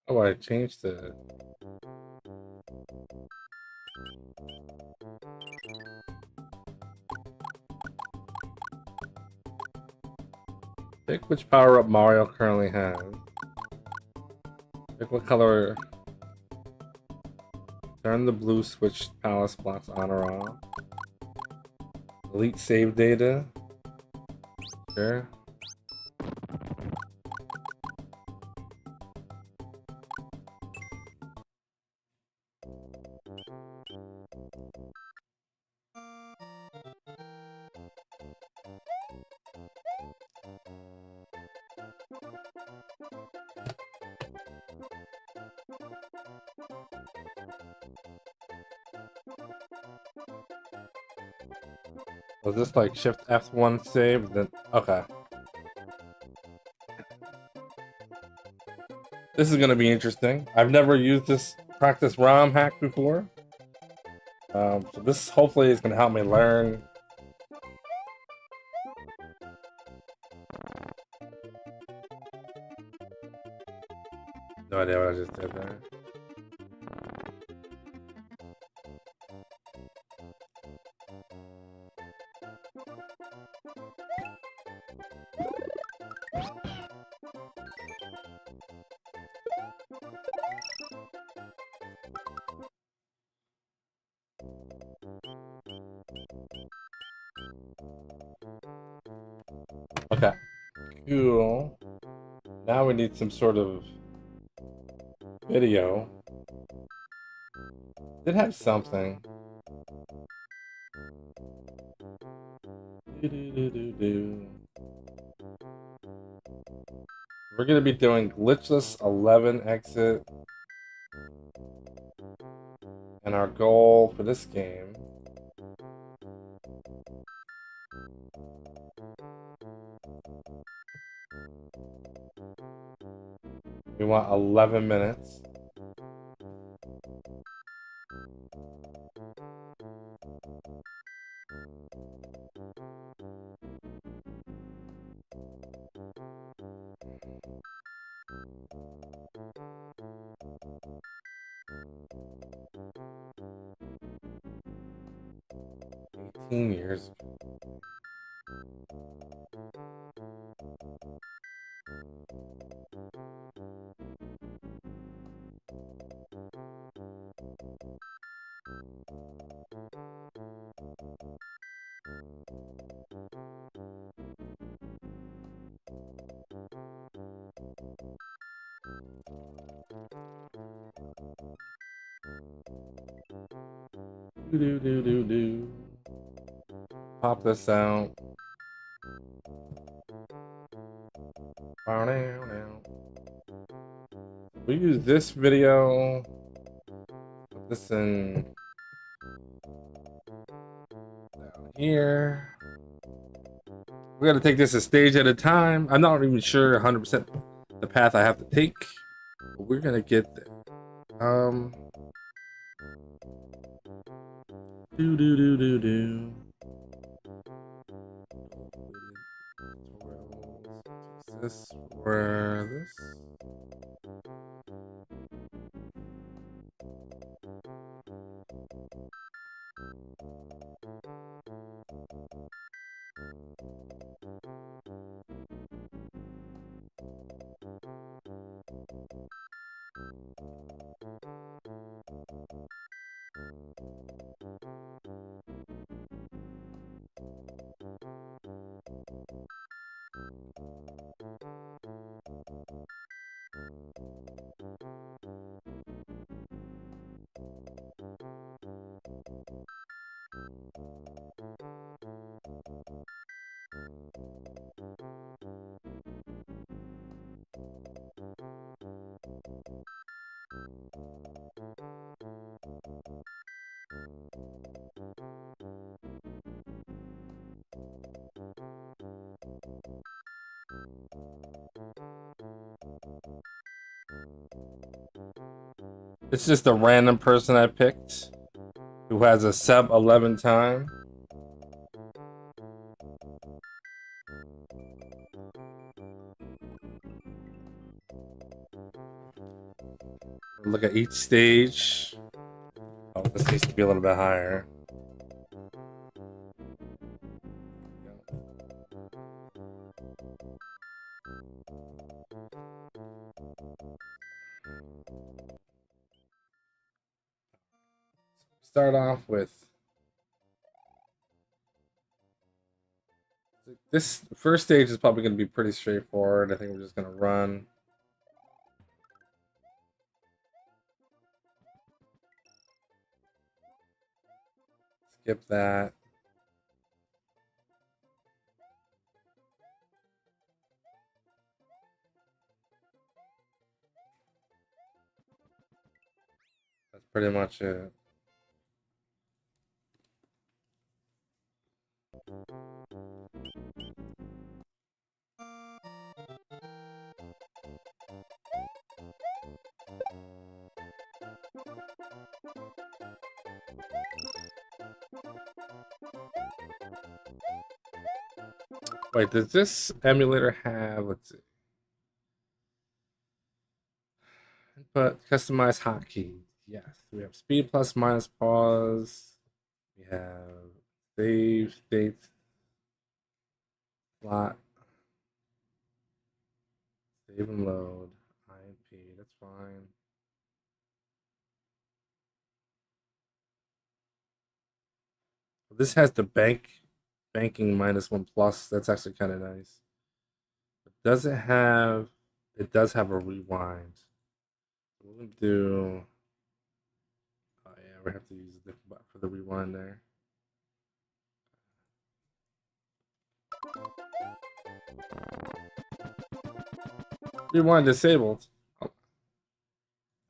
Oh, I changed it. Pick which power-up Mario currently has. Pick what color. Turn the blue switch palace blocks on or off. Delete save data. Sure. Was this like shift F1 save? Then okay. This is gonna be interesting. I've never used this practice ROM hack before. So this hopefully is gonna help me learn. No idea what I just did there. Okay. Cool. Now we need some sort of video. Did have something. We're gonna be doing glitchless 11 exit. And our goal for this game we want 11 minutes. Years. Do. Pop this out. We use this video. Put this in down here. We're gonna take this a stage at a time. I'm not even sure 100% the path I have to take, but we're gonna get there. Do. This where this. It's just a random person I picked who has a sub 11 time. Look at each stage. Oh, this needs to be a little bit higher. Start off with this first stage is probably going to be pretty straightforward. I think we're just going to run. Skip that. That's pretty much it. Wait, does this emulator have, let's see, but customize hotkeys? Yes, we have speed plus minus pause. We have save state slot, save and load, IMP. That's fine. This has the banking -1 plus. That's actually kind of nice. Does it have? It does have a rewind. We're gonna do. Oh yeah, we have to use a different button for the rewind there. Rewind disabled. Oh.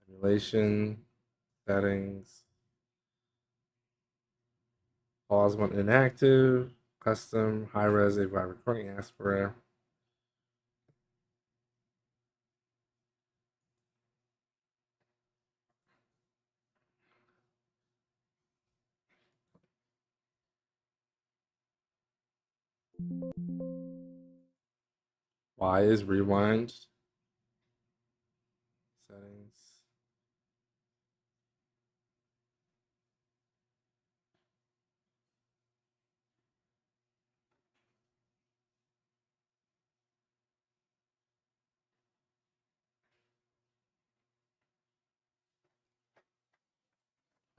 Emulation settings. Pause when inactive. Custom high res AVI recording. Ask for. Why is rewind settings?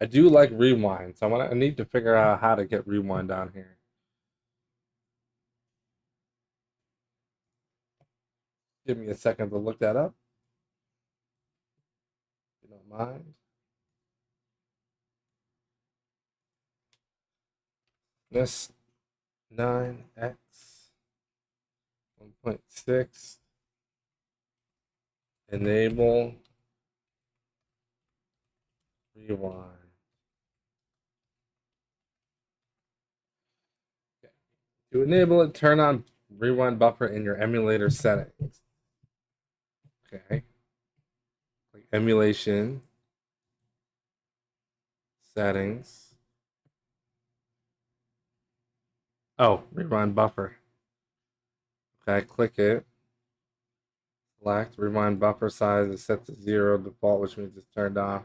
I do like rewind, so I need to figure out how to get rewind down here. Give me a second to look that up. If you don't mind. This 9x 1.6 enable rewind. Okay. To enable it, turn on rewind buffer in your emulator settings. Okay. Like emulation settings. Oh, rewind buffer. Okay, click it. Select rewind buffer size is set to 0 default, which means it's turned off.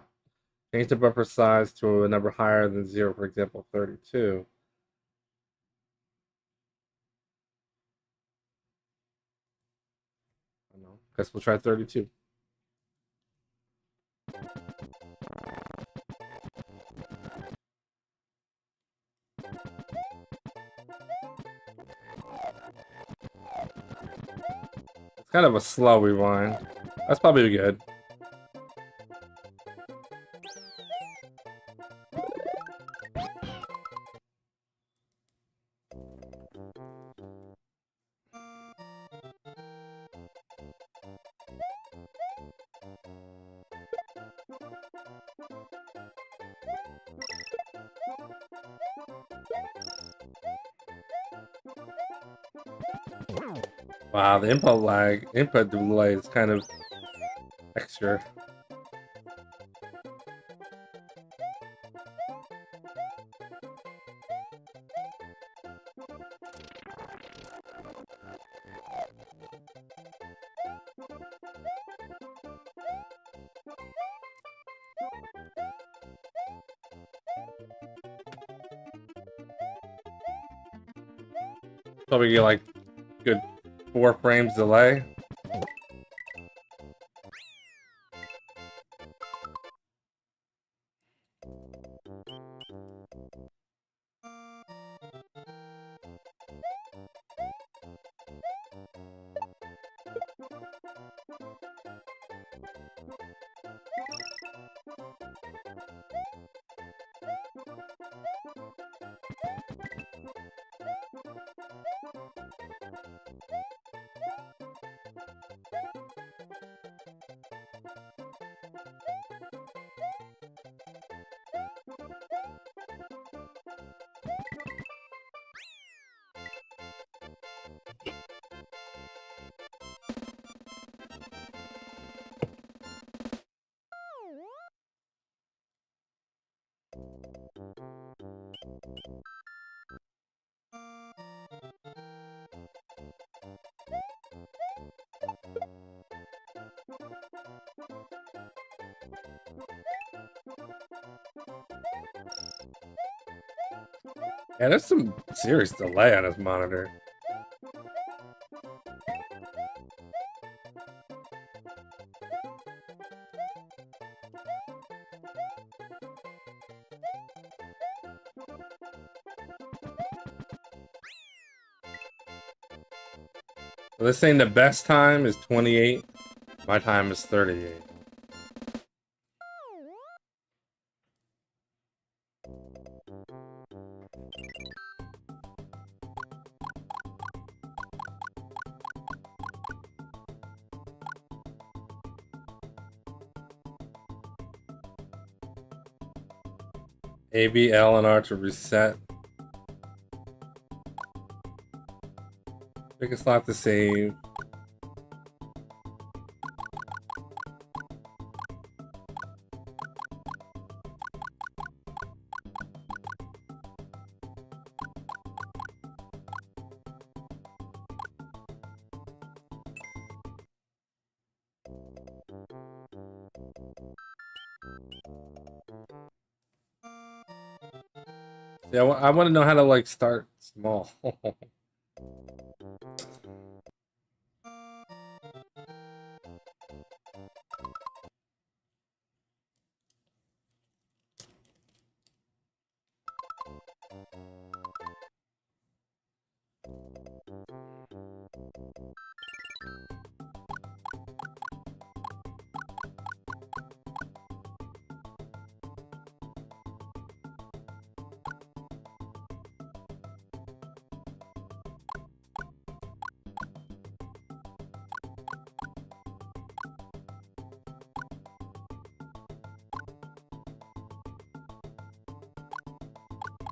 Change the buffer size to a number higher than 0, for example, 32. I don't know. Guess we'll try 32. It's kind of a slow rewind. That's probably good. Wow, the input delay is kind of extra. Probably get like good 4 frames delay. Yeah, there's some serious delay on this monitor. So they're saying the best time is 28. My time is 38. A, B, L, and R to reset. Pick a slot to save. Yeah, I want to know how to like start small.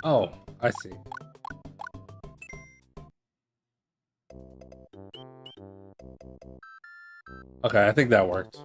Oh, I see. Okay, I think that worked.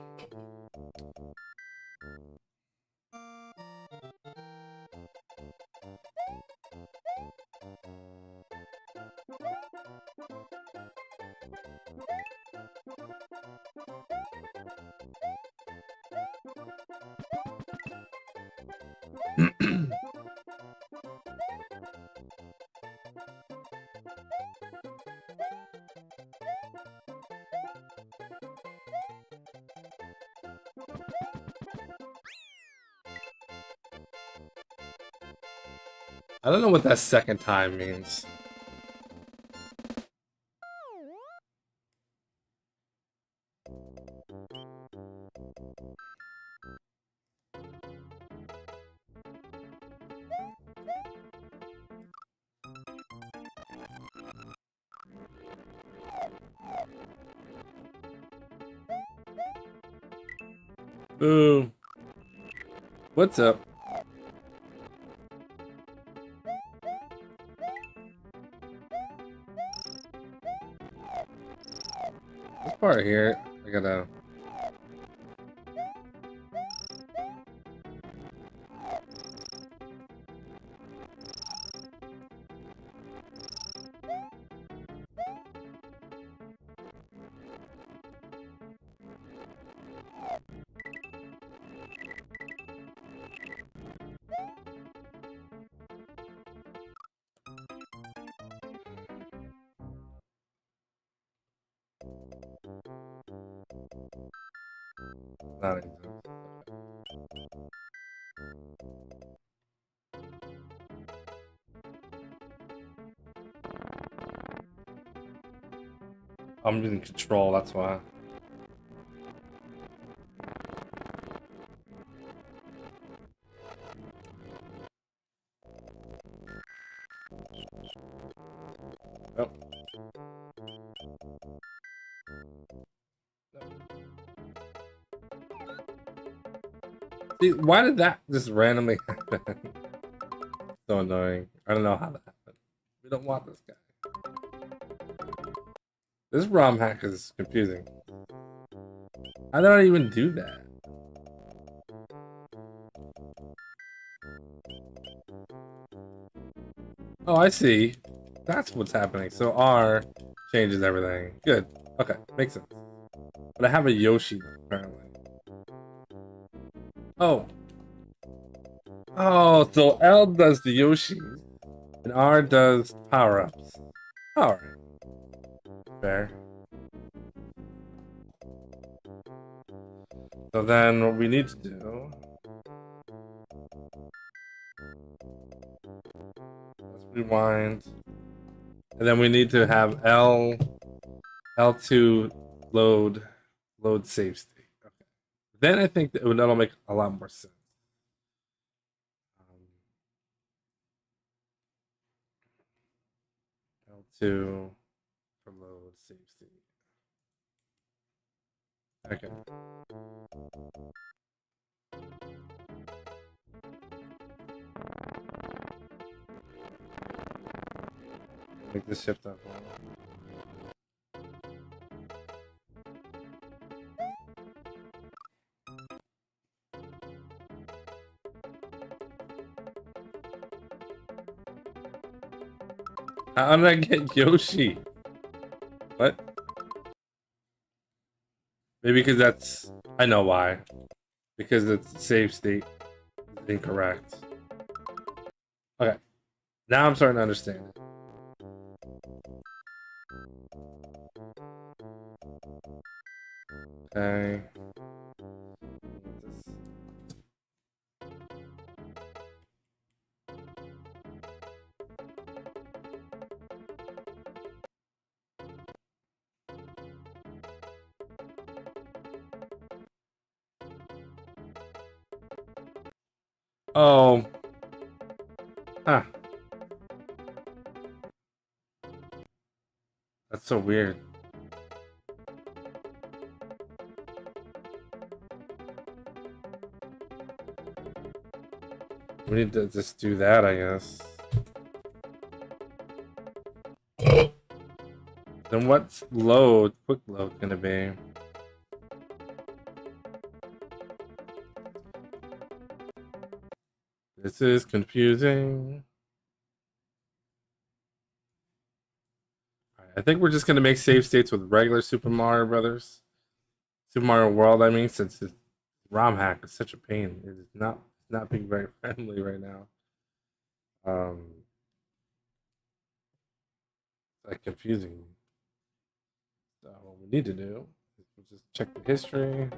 I don't know what that second time means. Ooh. What's up? This part here, I gotta. Not exist. I'm in control, that's why. Oh. See, why did that just randomly happen? So annoying. I don't know how that happened. We don't want this guy. This ROM hack is confusing. How did I even do that? Oh, I see. That's what's happening. So R changes everything. Good. Okay, makes sense. But I have a Yoshi, apparently. Oh. Oh, so L does the Yoshi, and R does power-ups. Alright. Fair. So then what we need to do... Let's rewind. And then we need to have L2 load save state. Okay. Then I think that'll make a lot more sense. L2 for load save state. Okay. Make this shift up. How did I get Yoshi? What? Maybe because that's... I know why. Because it's save state is incorrect. Okay. Now I'm starting to understand it. Okay. Oh. Huh. That's so weird. We need to just do that, I guess. Then what's load, quick load gonna be? This is confusing. I think we're just gonna make save states with regular Super Mario Brothers. Super Mario World, I mean, since the ROM hack is such a pain. It is not being very friendly right now. It's like confusing. So what we need to do is we'll just check the history.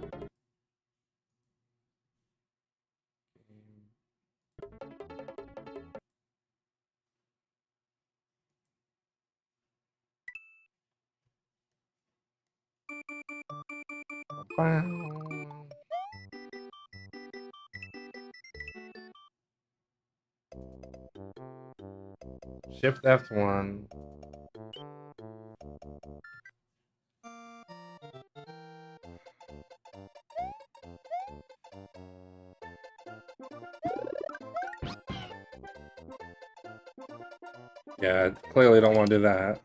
Shift F1. Yeah, clearly don't want to do that.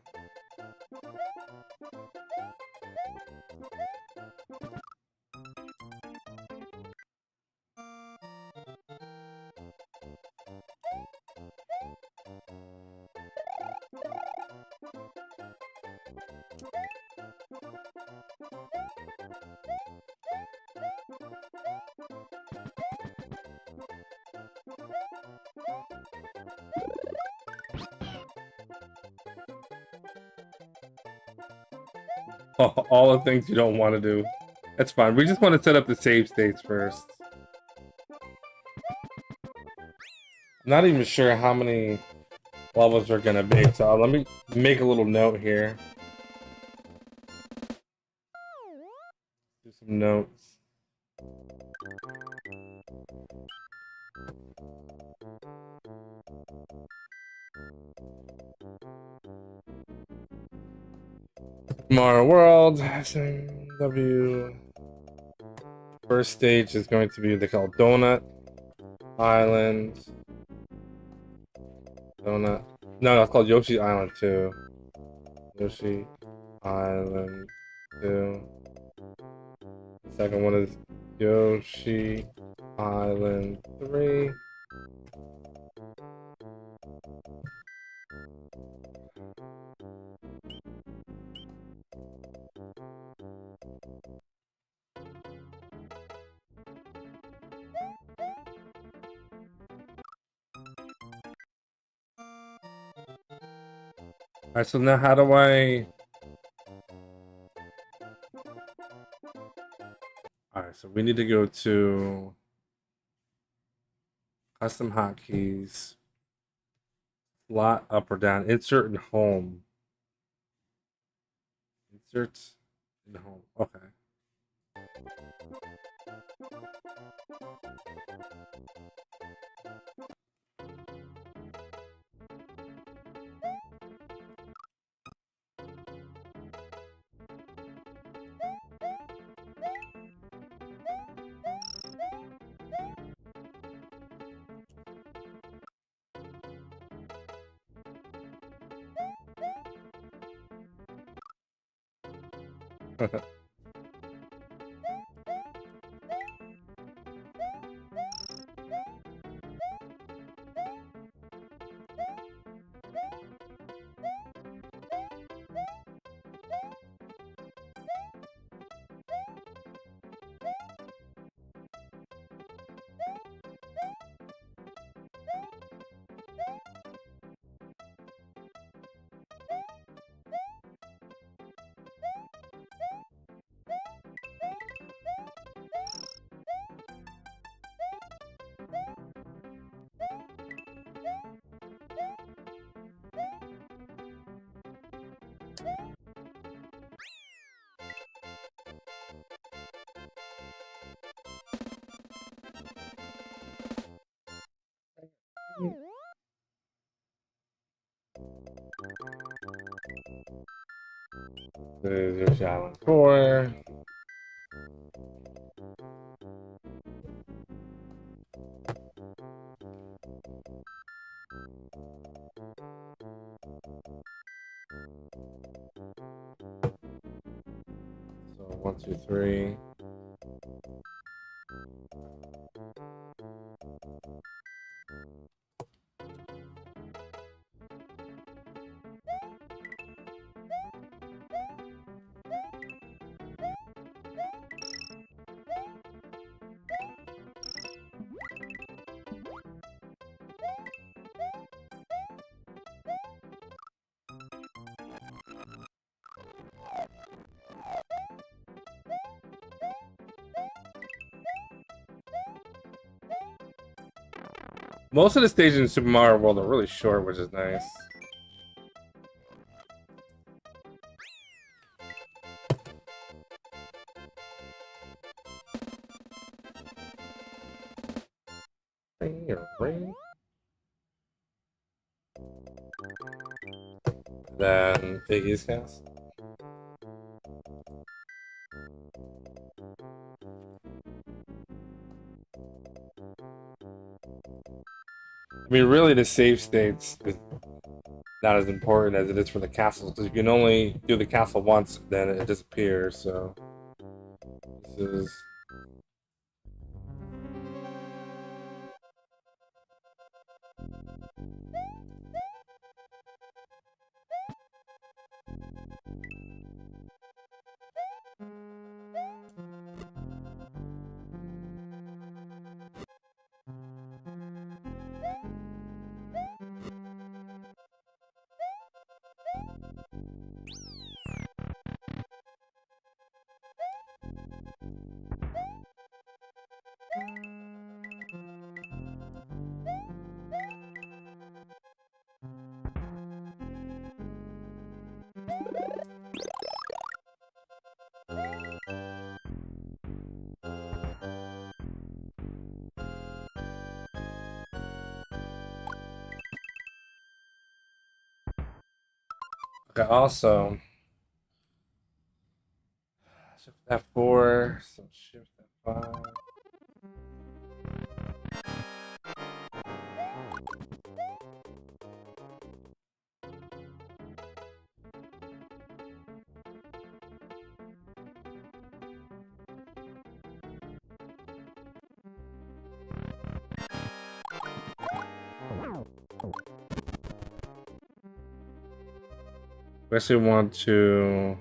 All the things you don't want to do. That's fine. We just want to set up the save states first. I'm not even sure how many levels are gonna be, so let me make a little note here. Do some notes. Mario World, W. First stage is going to be they call Donut Island. Donut. No, it's called Yoshi Island 2. Yoshi Island 2. The second one is Yoshi Island 3. Alright, so now how do I... Alright, so we need to go to custom hotkeys, slot up or down, insert and home. Insert and home. Okay. There's Yoshi Island 4. So 1, 2, 3. Most of the stages in Super Mario World are really short, which is nice. Then Piggy's Cast. I mean, really, the save states is not as important as it is for the castles, because you can only do the castle once, then it disappears. So this is. Okay, also shift F4, so shift F5. We actually want to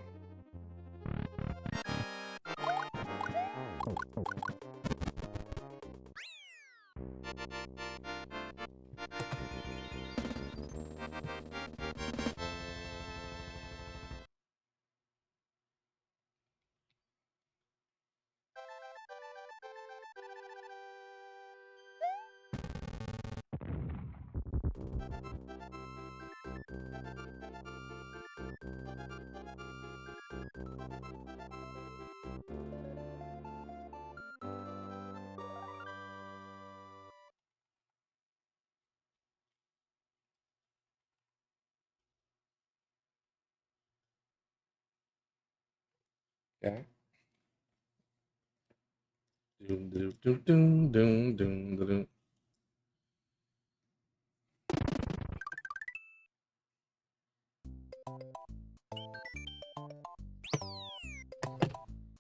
okay. Doom, doom, doom, doom, doom, doom, doom.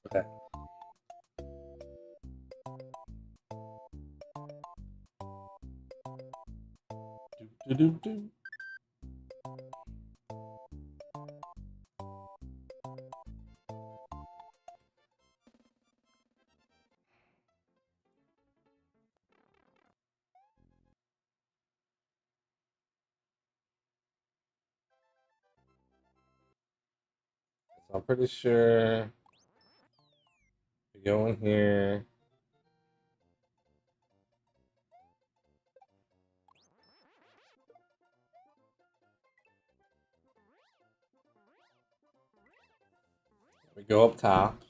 Okay. Do, do, do, do. So I'm pretty sure we go in here. We go up top.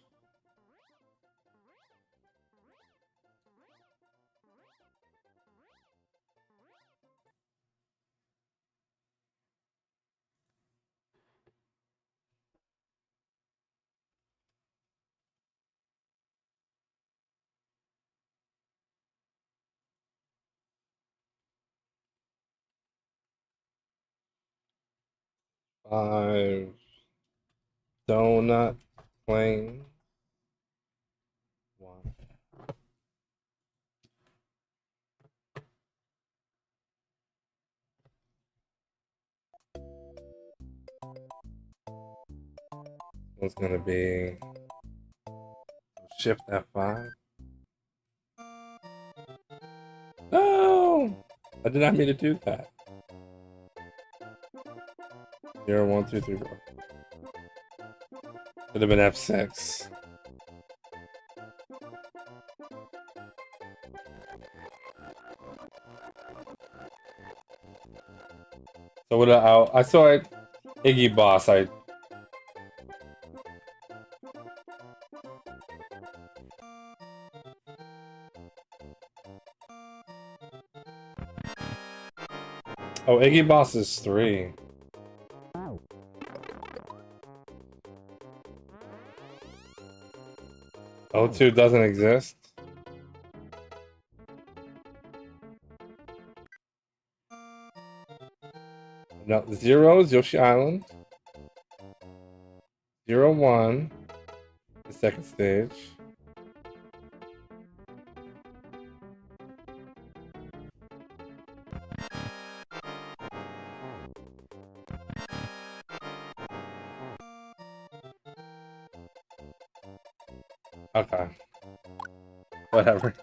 Five donut plane. One. It's gonna be shift F5. No! I did not mean to do that. 0, 1, 2, 3, 4. Could have been F6. So what I saw it Iggy Boss. Oh, Iggy Boss is 3. O2 doesn't exist. No, 0 is Yoshi Island. 0, 1, the second stage. Okay. Whatever.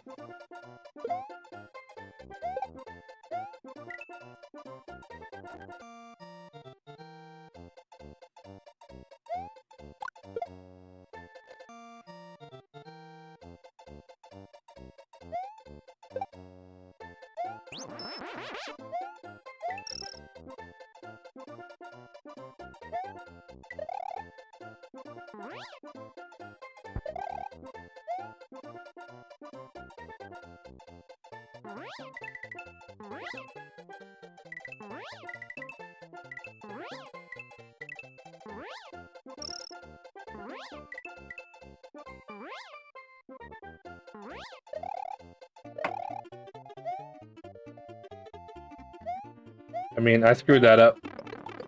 I mean, I screwed that up.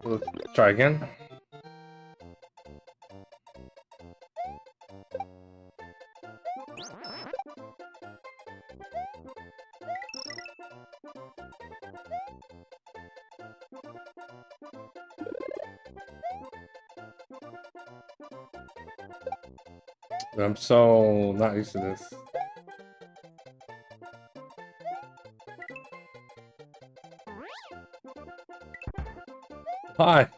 Let's try again. I'm so not used to this. Hi.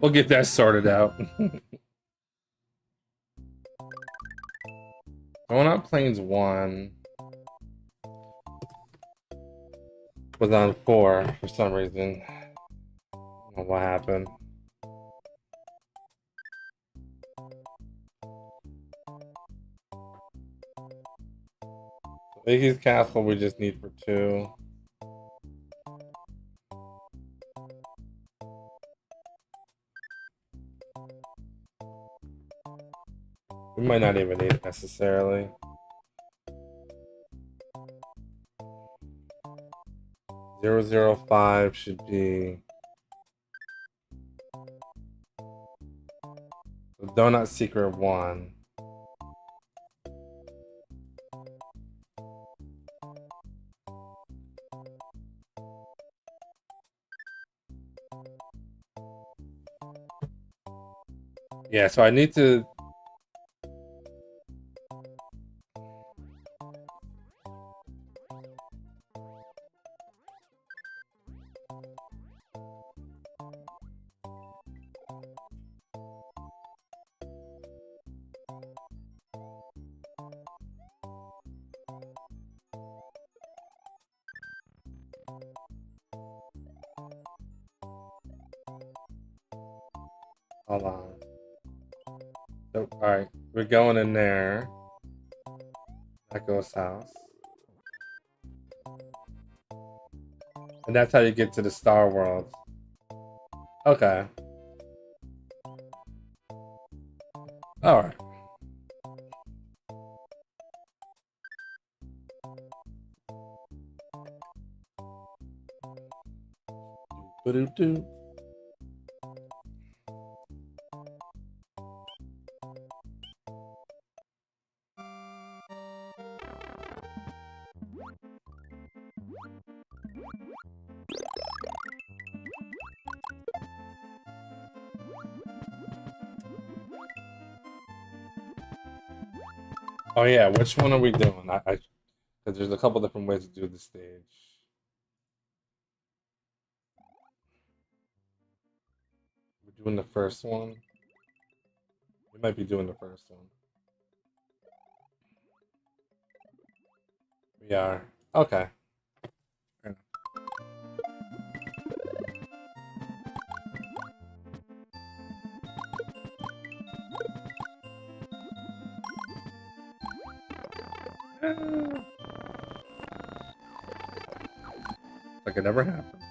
We'll get that sorted out. Going on planes 1 was on 4 for some reason. I don't know what happened. Iggy's castle we just need for 2. We might not even need it necessarily. .005 should be the Donut Secret 1. Yeah, so I need to. Hold on. So, alright, we're going in there. Echo's house. And that's how you get to the Star World. Okay. Alright. Ba-do-do. Oh yeah, which one are we doing? Because there's a couple different ways to do the stage. We're doing the first one. We might be doing the first one. We are. Okay. Like it never happened.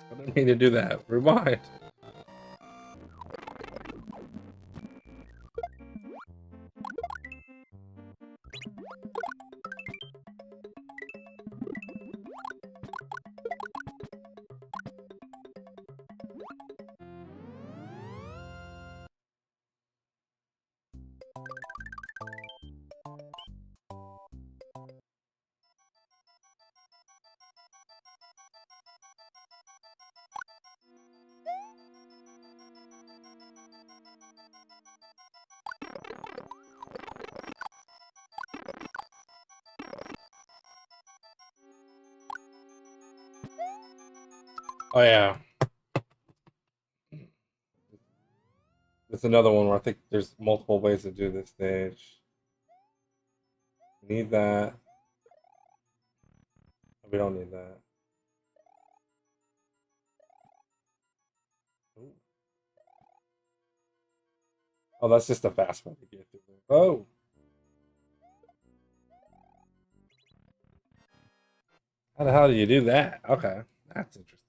I didn't mean to do that. Rewind. Oh yeah, there's another one where I think there's multiple ways to do this stage. We need that. We don't need that. Ooh. Oh, that's just a fast one to get through. Oh, how the hell do you do that? Okay, that's interesting.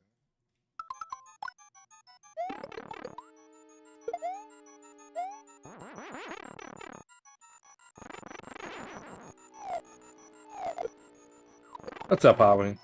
What's up, Howie?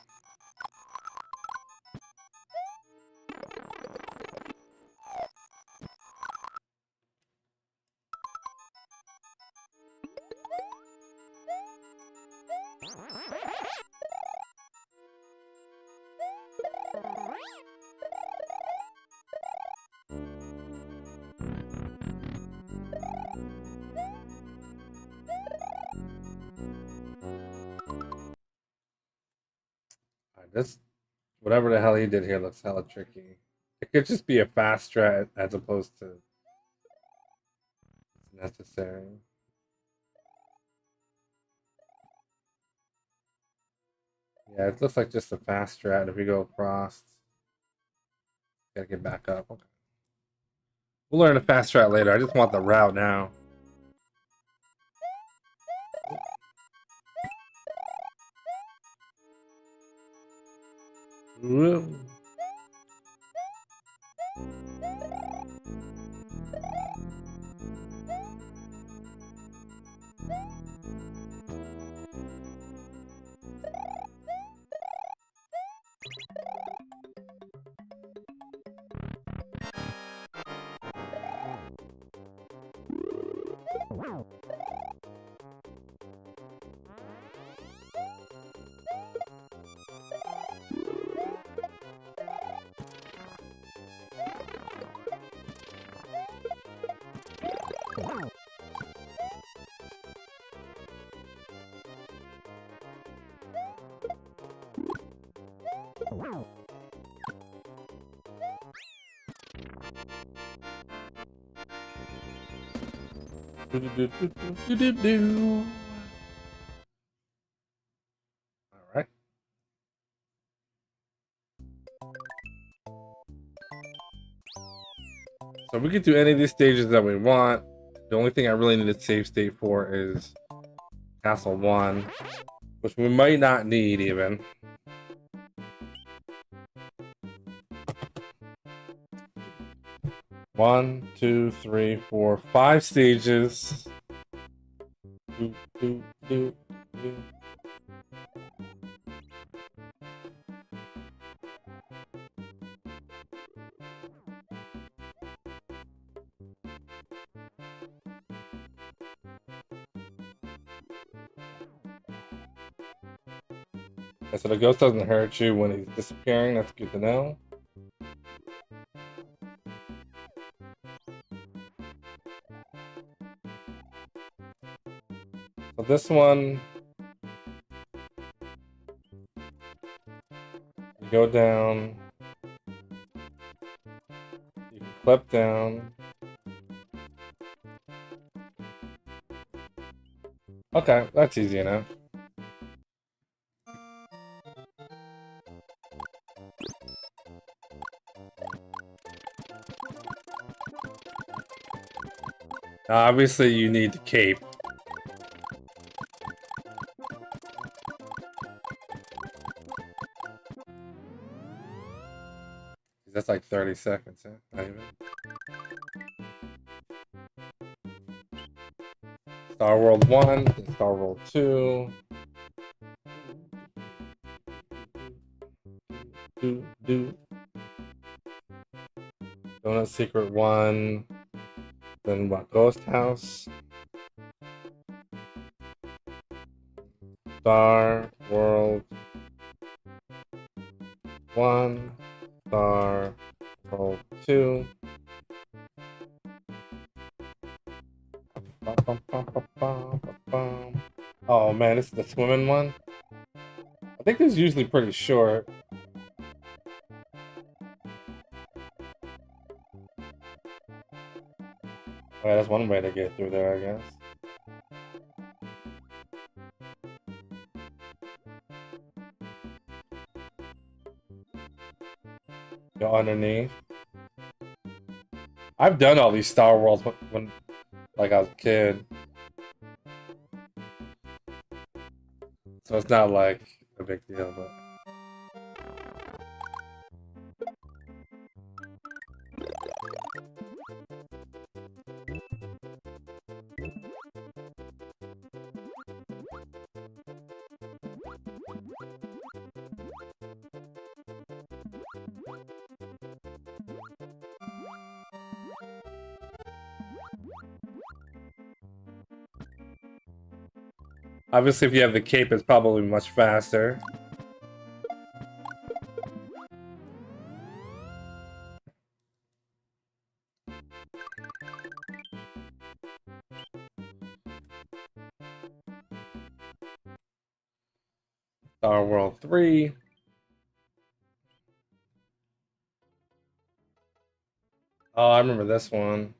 This whatever the hell he did here looks hella tricky. It could just be a fast strat as opposed to necessary. Yeah, it looks like just a fast strat. If we go across, gotta get back up. Okay. We'll learn a fast strat later. I just want the route now. Woo. All right. So we can do any of these stages that we want. The only thing I really need a save state for is Castle 1, which we might not need even. One, two, three, four, 5 stages. Do, do, do, do. Okay, so the ghost doesn't hurt you when he's disappearing. That's good to know. So this one, you go down, you can clip down. Okay, that's easy enough. Obviously, you need the cape. That's like 30 seconds, huh? Not even. Star World 1, then Star World 2. Donut Secret 1. Then what? Ghost House. Star World 1. Star World 2. Oh man, this is the swimming one. I think this is usually pretty short. Okay, that's one way to get through there, I guess. Go underneath. I've done all these Star Wars when like I was a kid. So it's not like a big deal, but obviously if you have the cape it's probably much faster. Star World 3. Oh, I remember this one.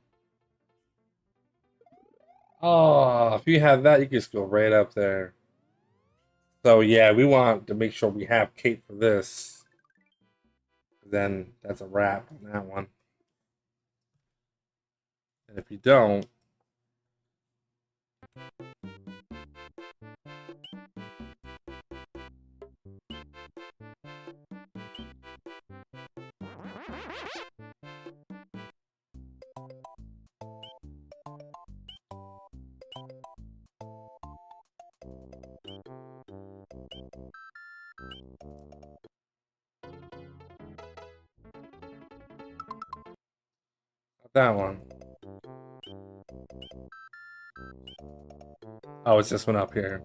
Oh, if you have that, you can just go right up there. So yeah, we want to make sure we have cape for this. Then that's a wrap on that one. And if you don't, that one. Oh, it's this one up here.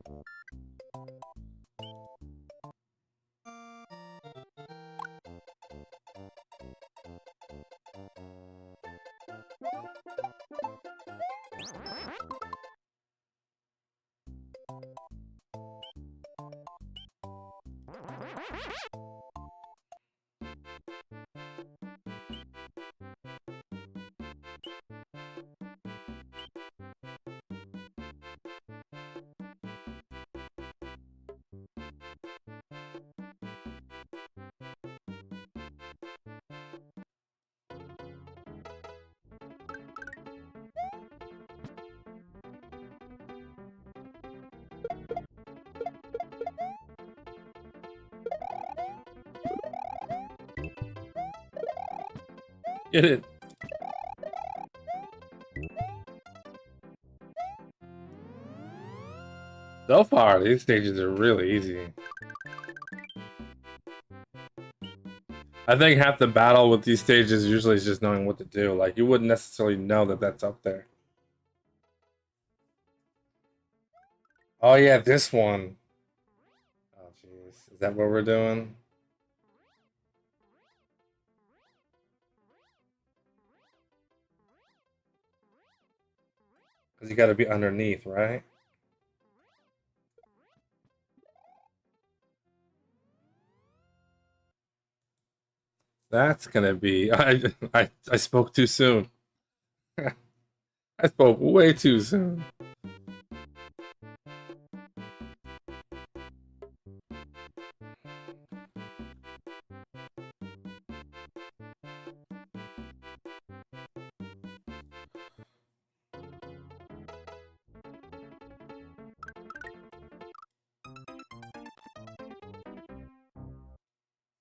Get it. So far, these stages are really easy. I think half the battle with these stages usually is just knowing what to do. Like, you wouldn't necessarily know that that's up there. Oh yeah, this one. Oh jeez, is that what we're doing? Because you got to be underneath, right? That's gonna be. I spoke too soon. I spoke way too soon.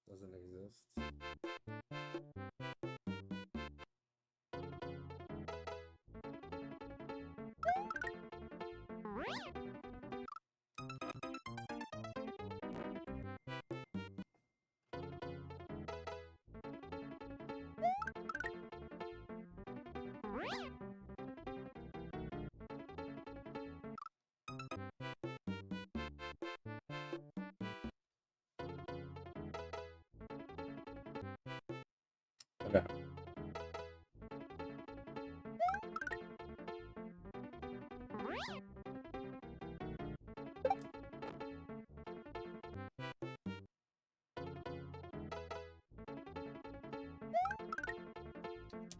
Doesn't exist.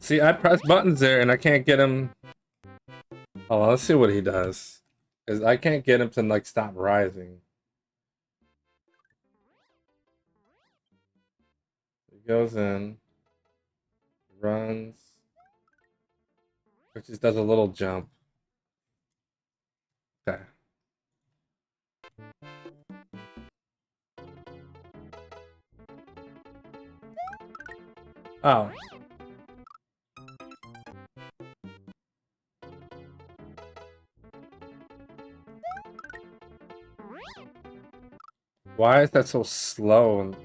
See, I press buttons there and I can't get him. Oh, well, let's see what he does. Because I can't get him to like stop rising. He goes in, runs, which just does a little jump. Okay. Oh. Why is that so slow?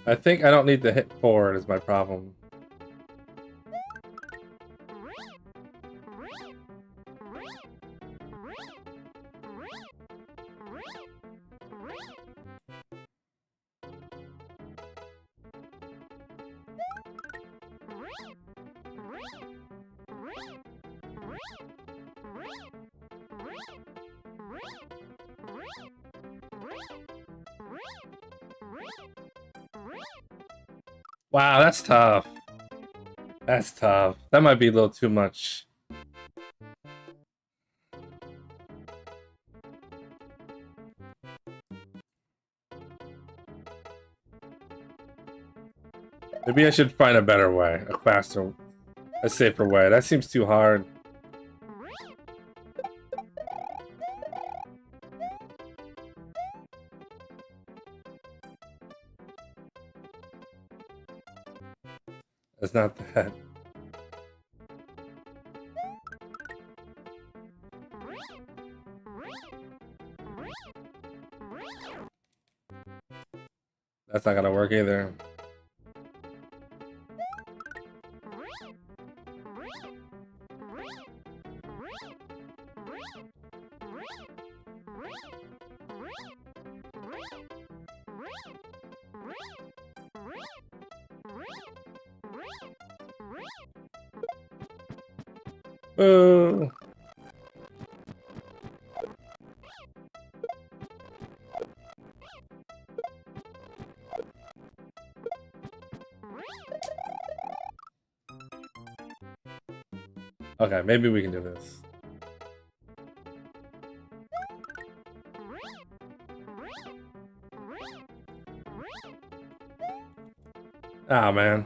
I think I don't need to hit forward is my problem. Wow, that's tough. That's tough. That might be a little too much. Maybe I should find a better way, a faster, a safer way. That seems too hard. It's not that. That's not gonna work either. Boo. Okay, maybe we can do this. Ah, man.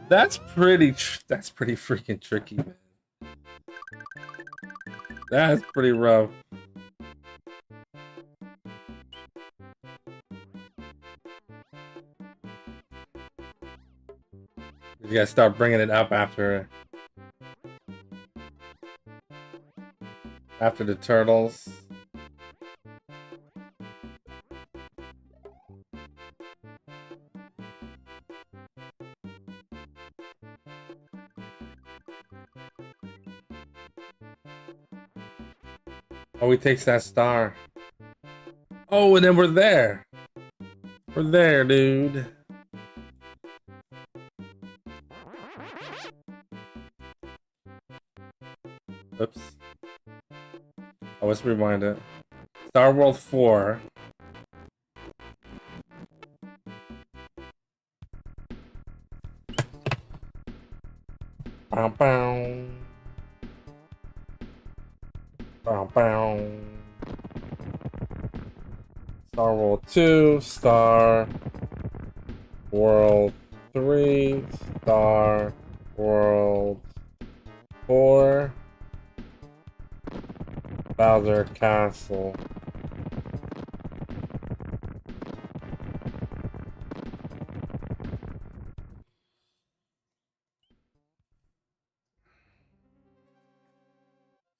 That's pretty freaking tricky, man. That's pretty rough. You gotta start bringing it up after the turtles. Oh, he takes that star. Oh, and then we're there. We're there, dude. Oops. Oh, let's rewind it. Star World 4. Bow, bow. Bow, bow. Star World 2. Star World 3. Star World 4. Bowser Castle.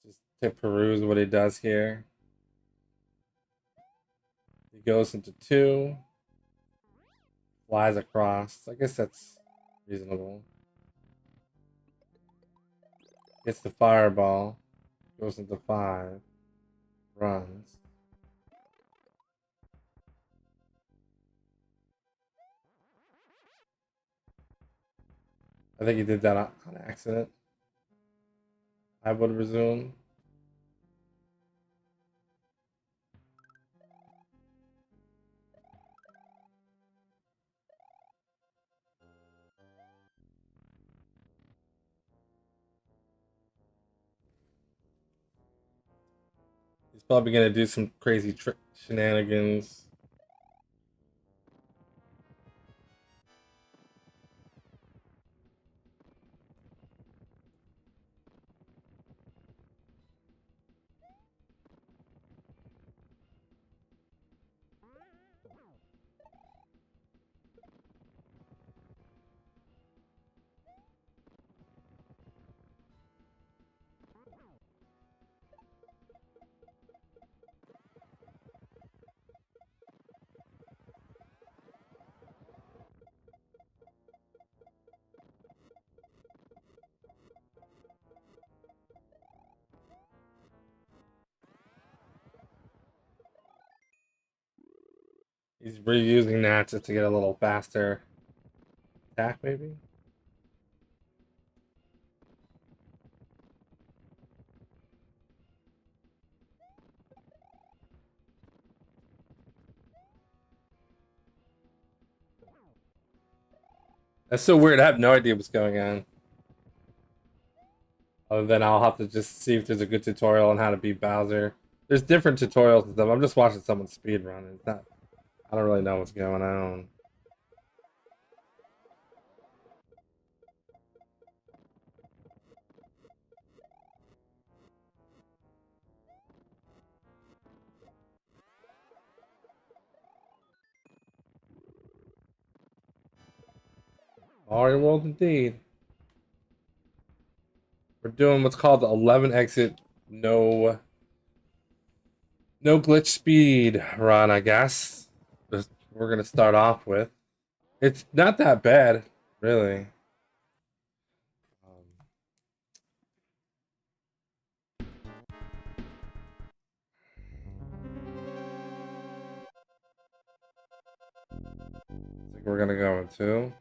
Just to peruse what he does here. He goes into 2. flies across. I guess that's reasonable. Gets the fireball. Goes into 5. Runs. I think he did that on accident. I would resume. He's probably gonna do some crazy trick shenanigans. He's reusing that just to get a little faster attack, maybe? That's so weird. I have no idea what's going on. Other than I'll have to just see if there's a good tutorial on how to beat Bowser. There's different tutorials and stuff. I'm just watching someone speed run. It's not. I don't really know what's going on. Mario World indeed. We're doing what's called the 11 exit no glitch speed run, I guess. We're gonna start off with. It's not that bad, really. I think we're gonna go into.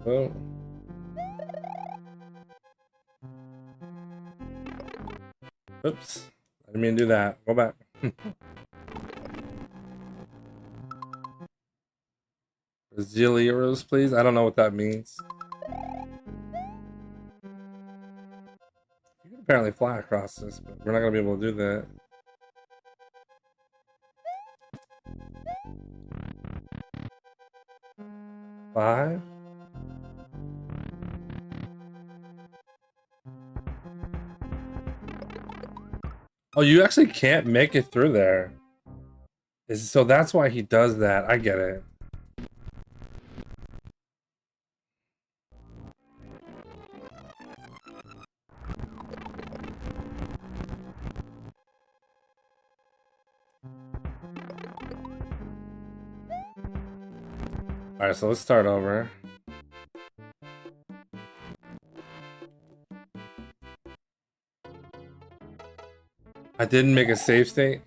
Oh. Oops. I didn't mean to do that. Go back. Brazilieros, please. I don't know what that means. You can apparently fly across this, but we're not gonna be able to do that. Five. Oh, you actually can't make it through there. So that's why he does that. I get it. Alright, so let's start over. I didn't make a save state.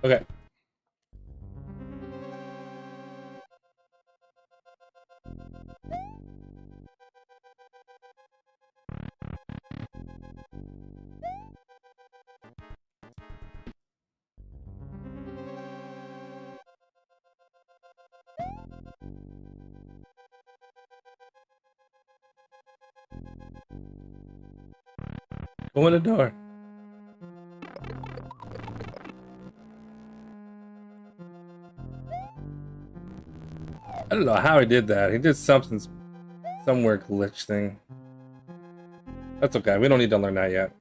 Okay. Go in the door. I don't know how he did that. He did something, somewhere glitch thing. That's okay. We don't need to learn that yet.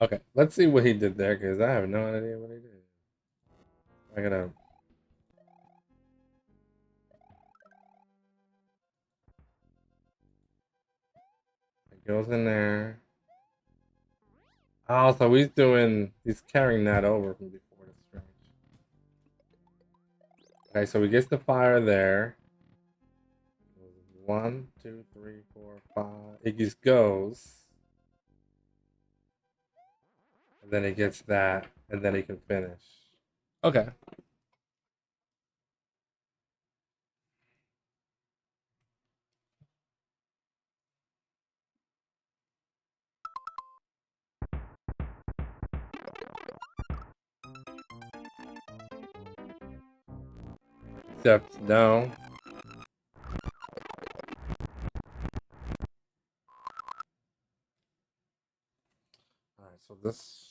Okay, let's see what he did there, because I have no idea what he did. I gotta. It goes in there. Oh, so he's carrying that over from before. That's strange. Okay, so he gets the fire there. 1, 2, 3, 4, 5. It just goes. And then he gets that, and then he can finish. Okay. Except, no. Alright, so this.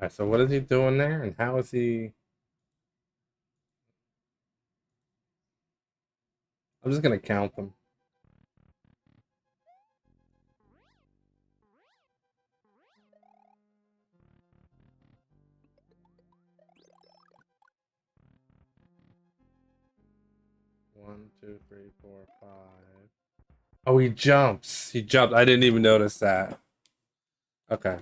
Alright, so what is he doing there, and how is he? I'm just gonna count them. 1, 2, 3, 4, 5. Oh, he jumps. He jumped. I didn't even notice that. Okay.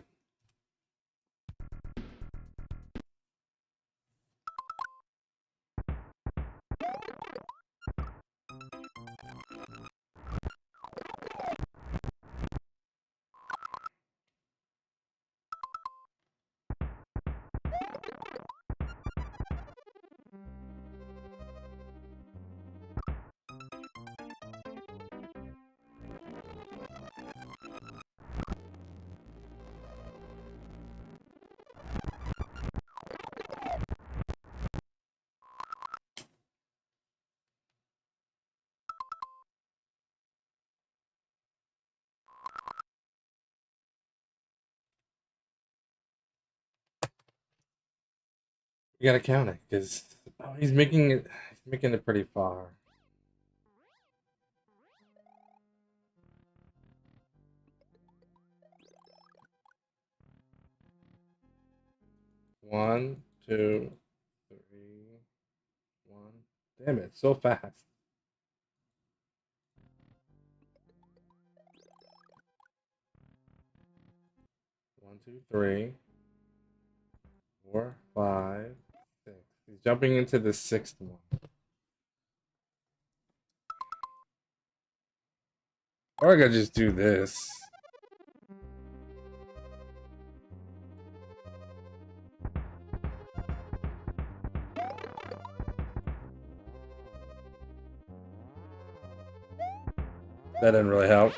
You gotta count it, because oh, he's making it. He's making it pretty far. One, two, three, one. Damn it, so fast. 1, 2, 3, 4, 5, 6. He's jumping into the sixth one. Or I could just do this. That didn't really help.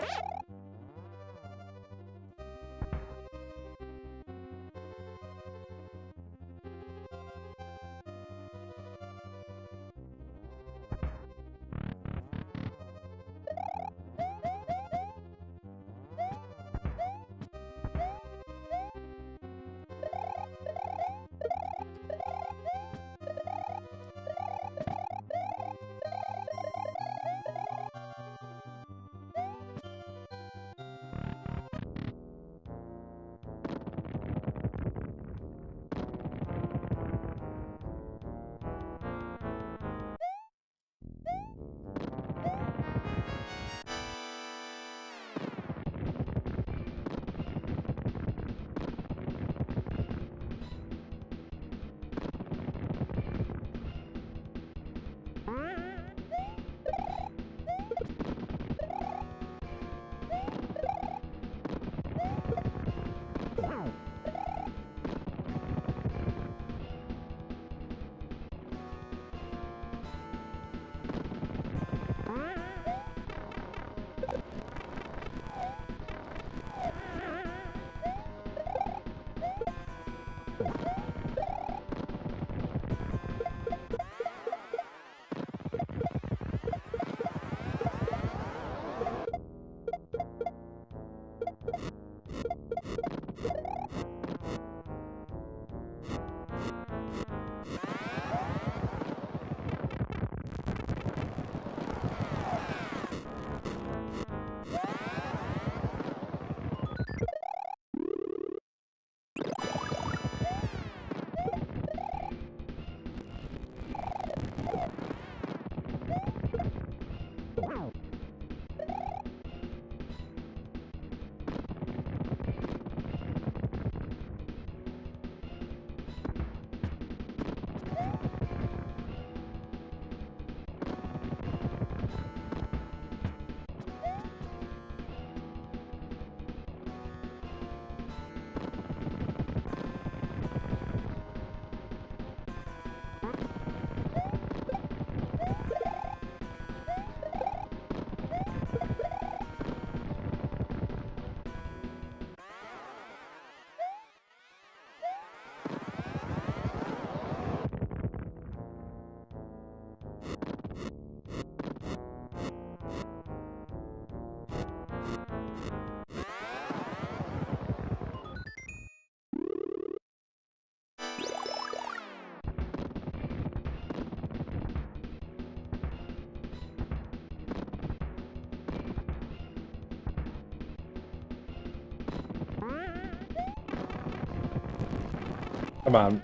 Come on.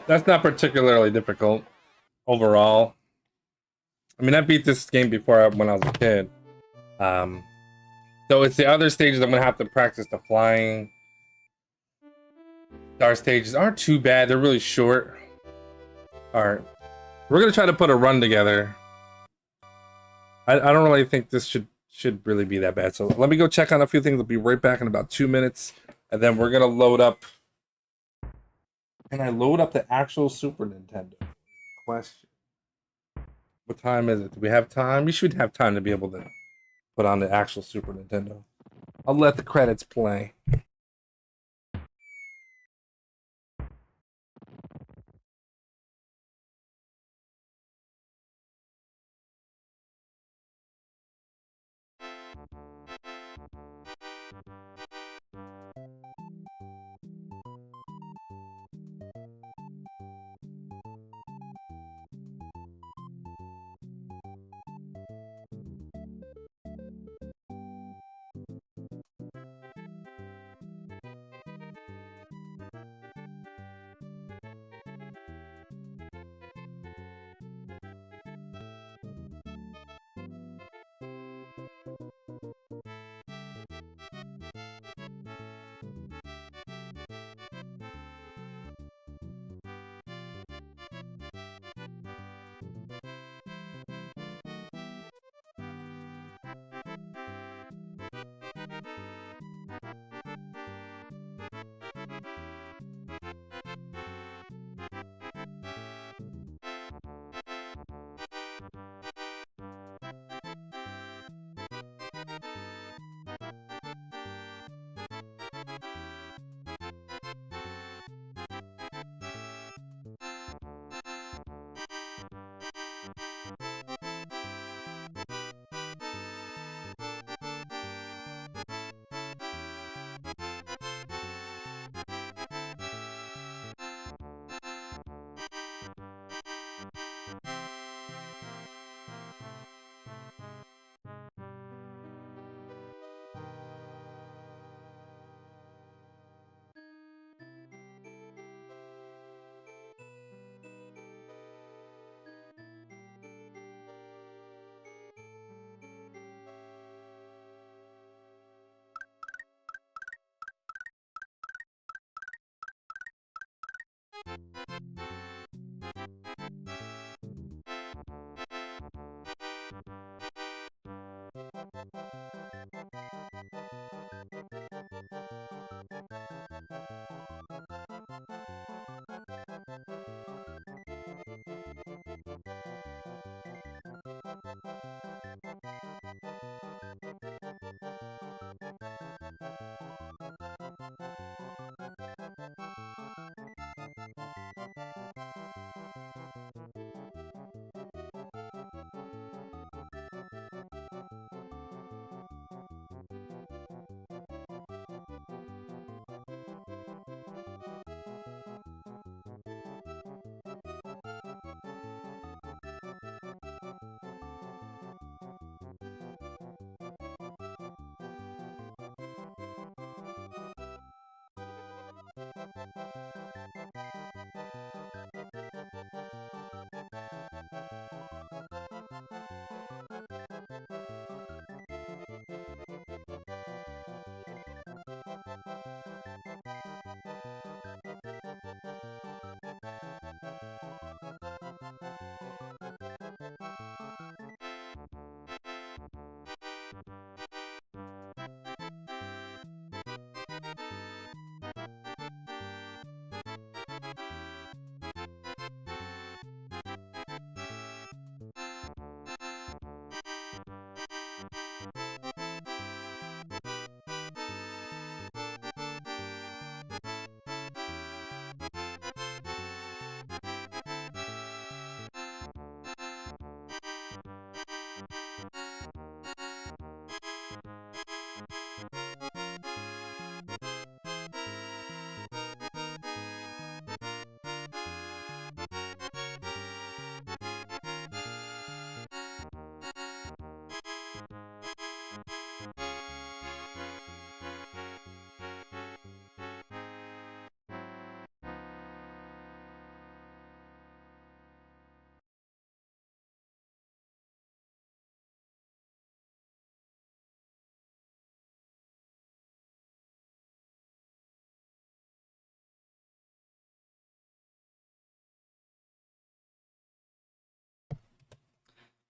That's not particularly difficult overall. I mean, I beat this game before when I was a kid. So it's the other stages I'm gonna have to practice the flying. Our stages aren't too bad. They're really short. All right, we're gonna try to put a run together. I don't really think this should really be that bad. So let me go check on a few things. I'll be right back in about 2 minutes, and then we're gonna load up. Can I load up the actual Super Nintendo? Question. What time is it? Do we have time? We should have time to be able to put on the actual Super Nintendo. I'll let the credits play.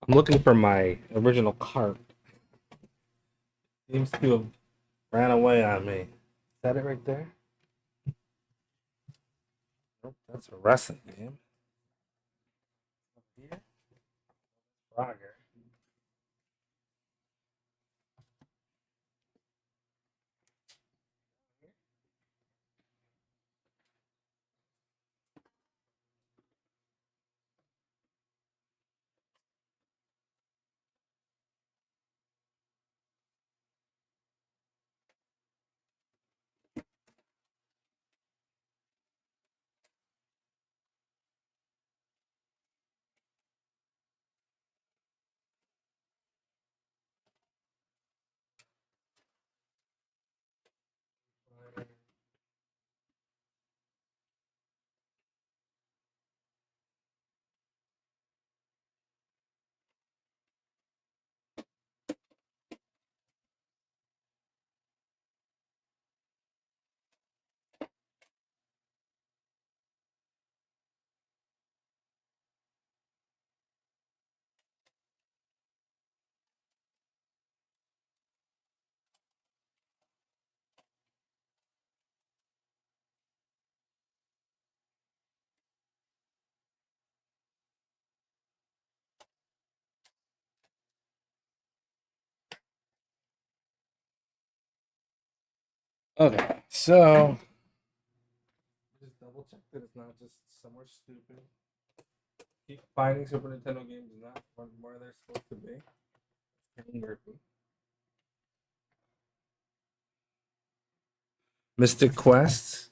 I'm looking for my original cart. Seems to have ran away on me. Is that it right there? Nope, that's a wrestling game. Here, Frogger. Okay, so just double check that it's not just somewhere stupid. Keep finding Super Nintendo games not where they're supposed to be. Murphy. Mystic Quest,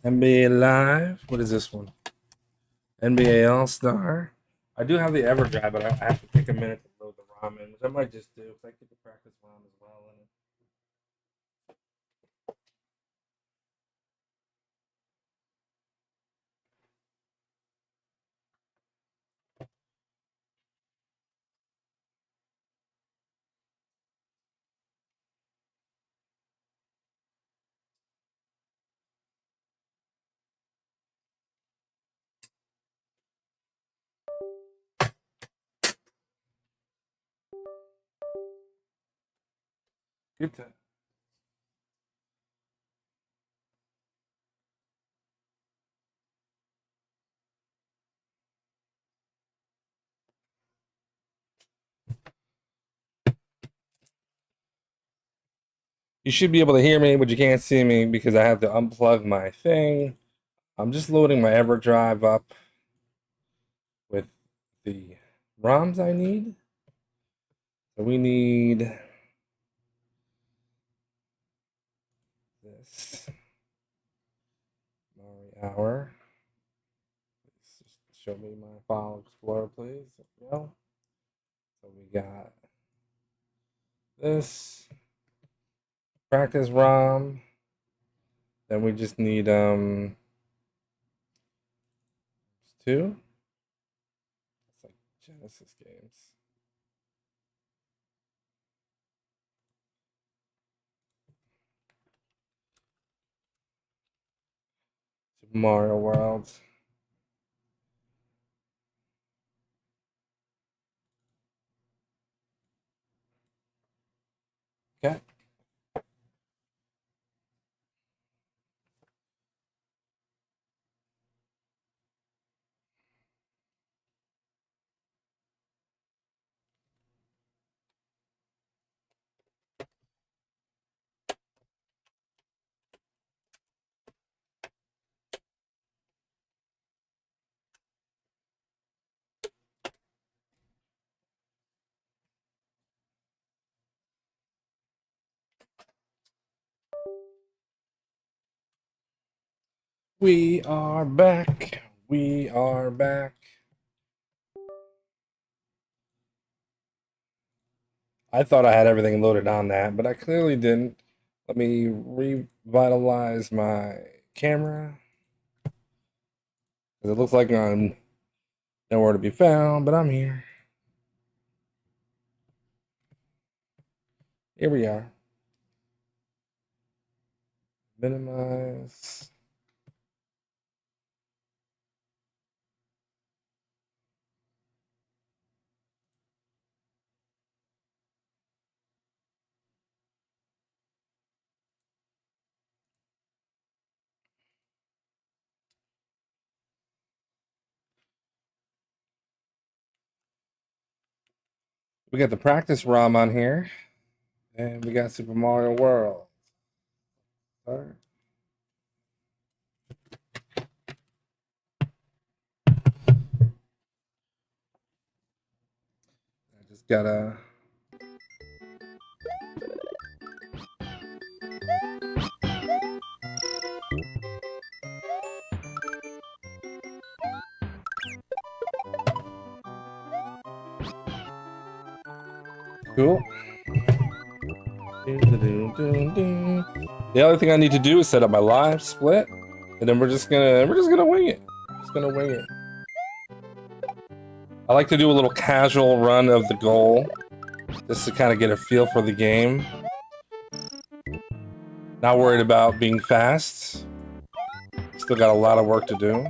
NBA Live. What is this one? NBA All Star. I do have the Everdrive, but I have to take a minute to load the ROM in, which I might just do because I get the practice ROM as well. And Good time. You should be able to hear me, but you can't see me because I have to unplug my thing. I'm just loading my Everdrive up with the ROMs I need. So we need this MariHour. Just show me my file explorer, please. There we go. So we got this practice ROM. Then we just need two. It's like Genesis games. Super Mario World. Okay. We are back. We are back. I thought I had everything loaded on that, but I clearly didn't. Let me revitalize my camera. Because it looks like I'm nowhere to be found, but I'm here. Here we are. Minimize. We got the practice ROM on here. And we got Super Mario World. All right. I just gotta. Cool. The other thing I need to do is set up my live split, and then we're just gonna wing it. Just gonna wing it. I like to do a little casual run of the goal, just to kind of get a feel for the game. Not worried about being fast. Still got a lot of work to do.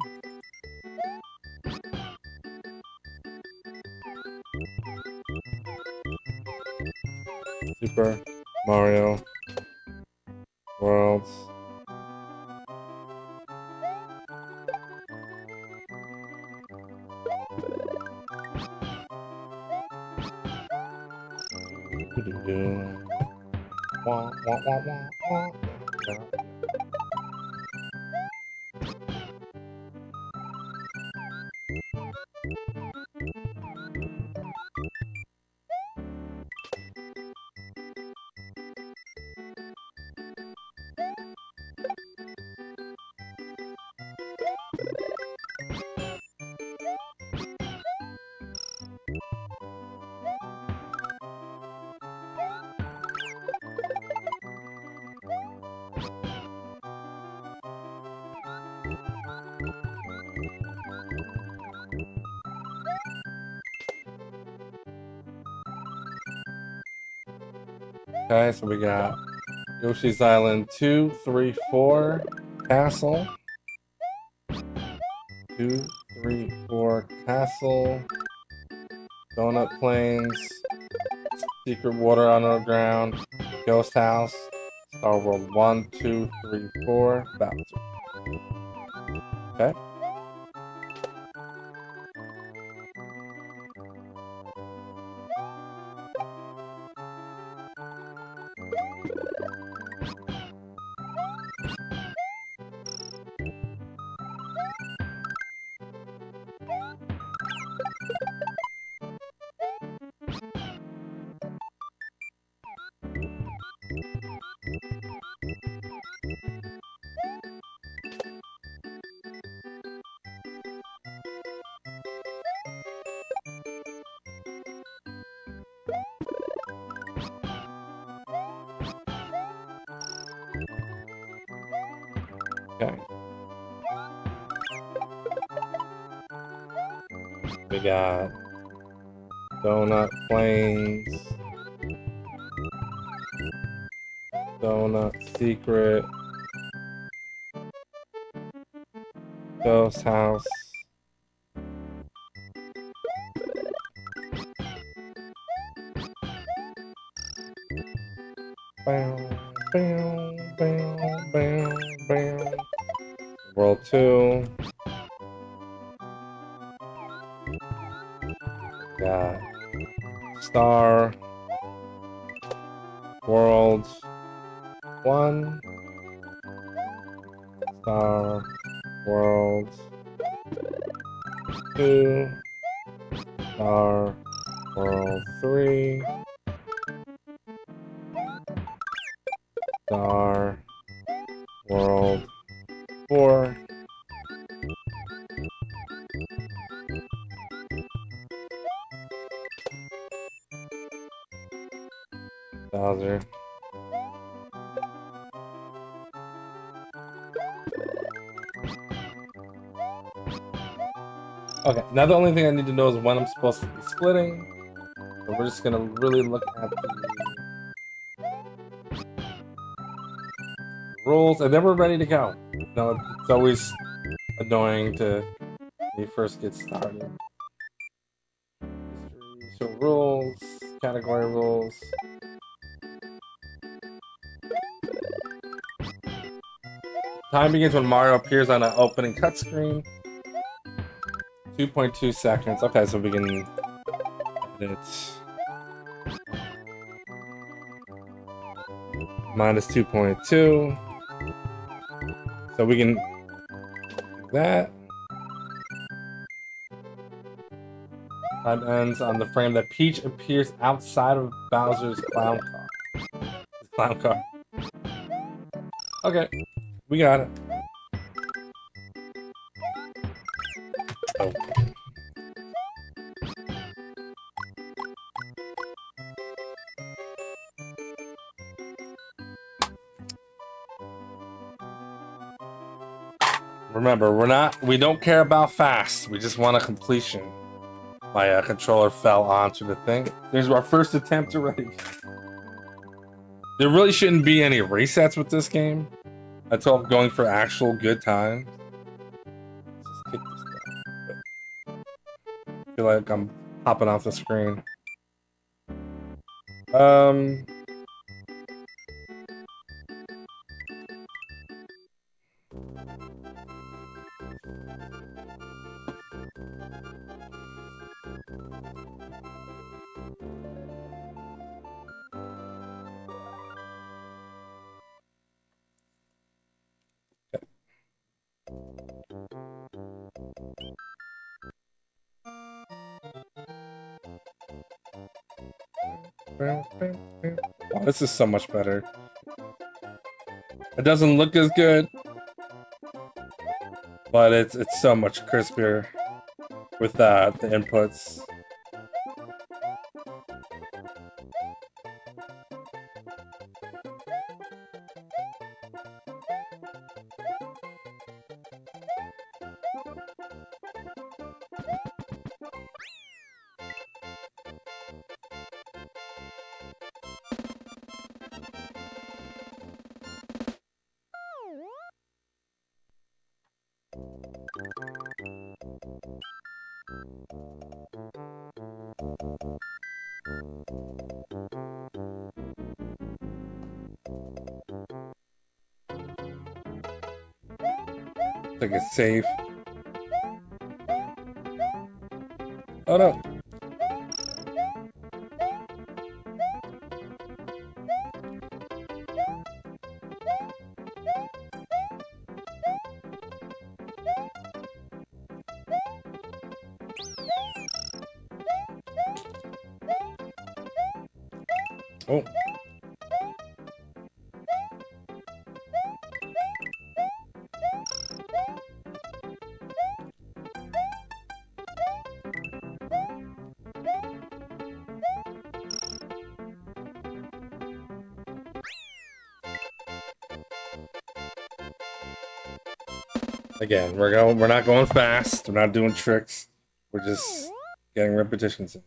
Super Mario World. Wah, wah, wah, wah, wah. Okay, so we got Yoshi's Island 2, 3, 4, Castle. 2, 3, 4, Castle. Donut Plains. Secret Water Underground. Ghost House, Star World 1, 2, 3, 4, Bowser. Okay. Okay. We got Donut Plains, Donut Secret, Ghost House, World 2. Got Star World 1, Star World 2, Star World 3, Star World 4, Bowser. Okay, now the only thing I need to know is when I'm supposed to be splitting. So we're just gonna really look at the rules, and then we're ready to go. No, it's always annoying to when you first get started. History, show rules, category rules. Time begins when Mario appears on an opening cut screen. 2.2 seconds. Okay, so we can edit. Minus 2.2. So we can do that. Time ends on the frame that Peach appears outside of Bowser's clown car. His clown car. Okay, we got it. Oh. Remember, we don't care about fast. We just want a completion. My controller fell onto the thing. There's our first attempt already. There really shouldn't be any resets with this game until I'm going for actual good time. Let's just kick this down. I feel like I'm hopping off the screen. Oh, this is so much better. It doesn't look as good, but it's so much crispier with the inputs. think it's safe. Oh no. Oh. Again, we're not going fast. We're not doing tricks. We're just getting repetitions in.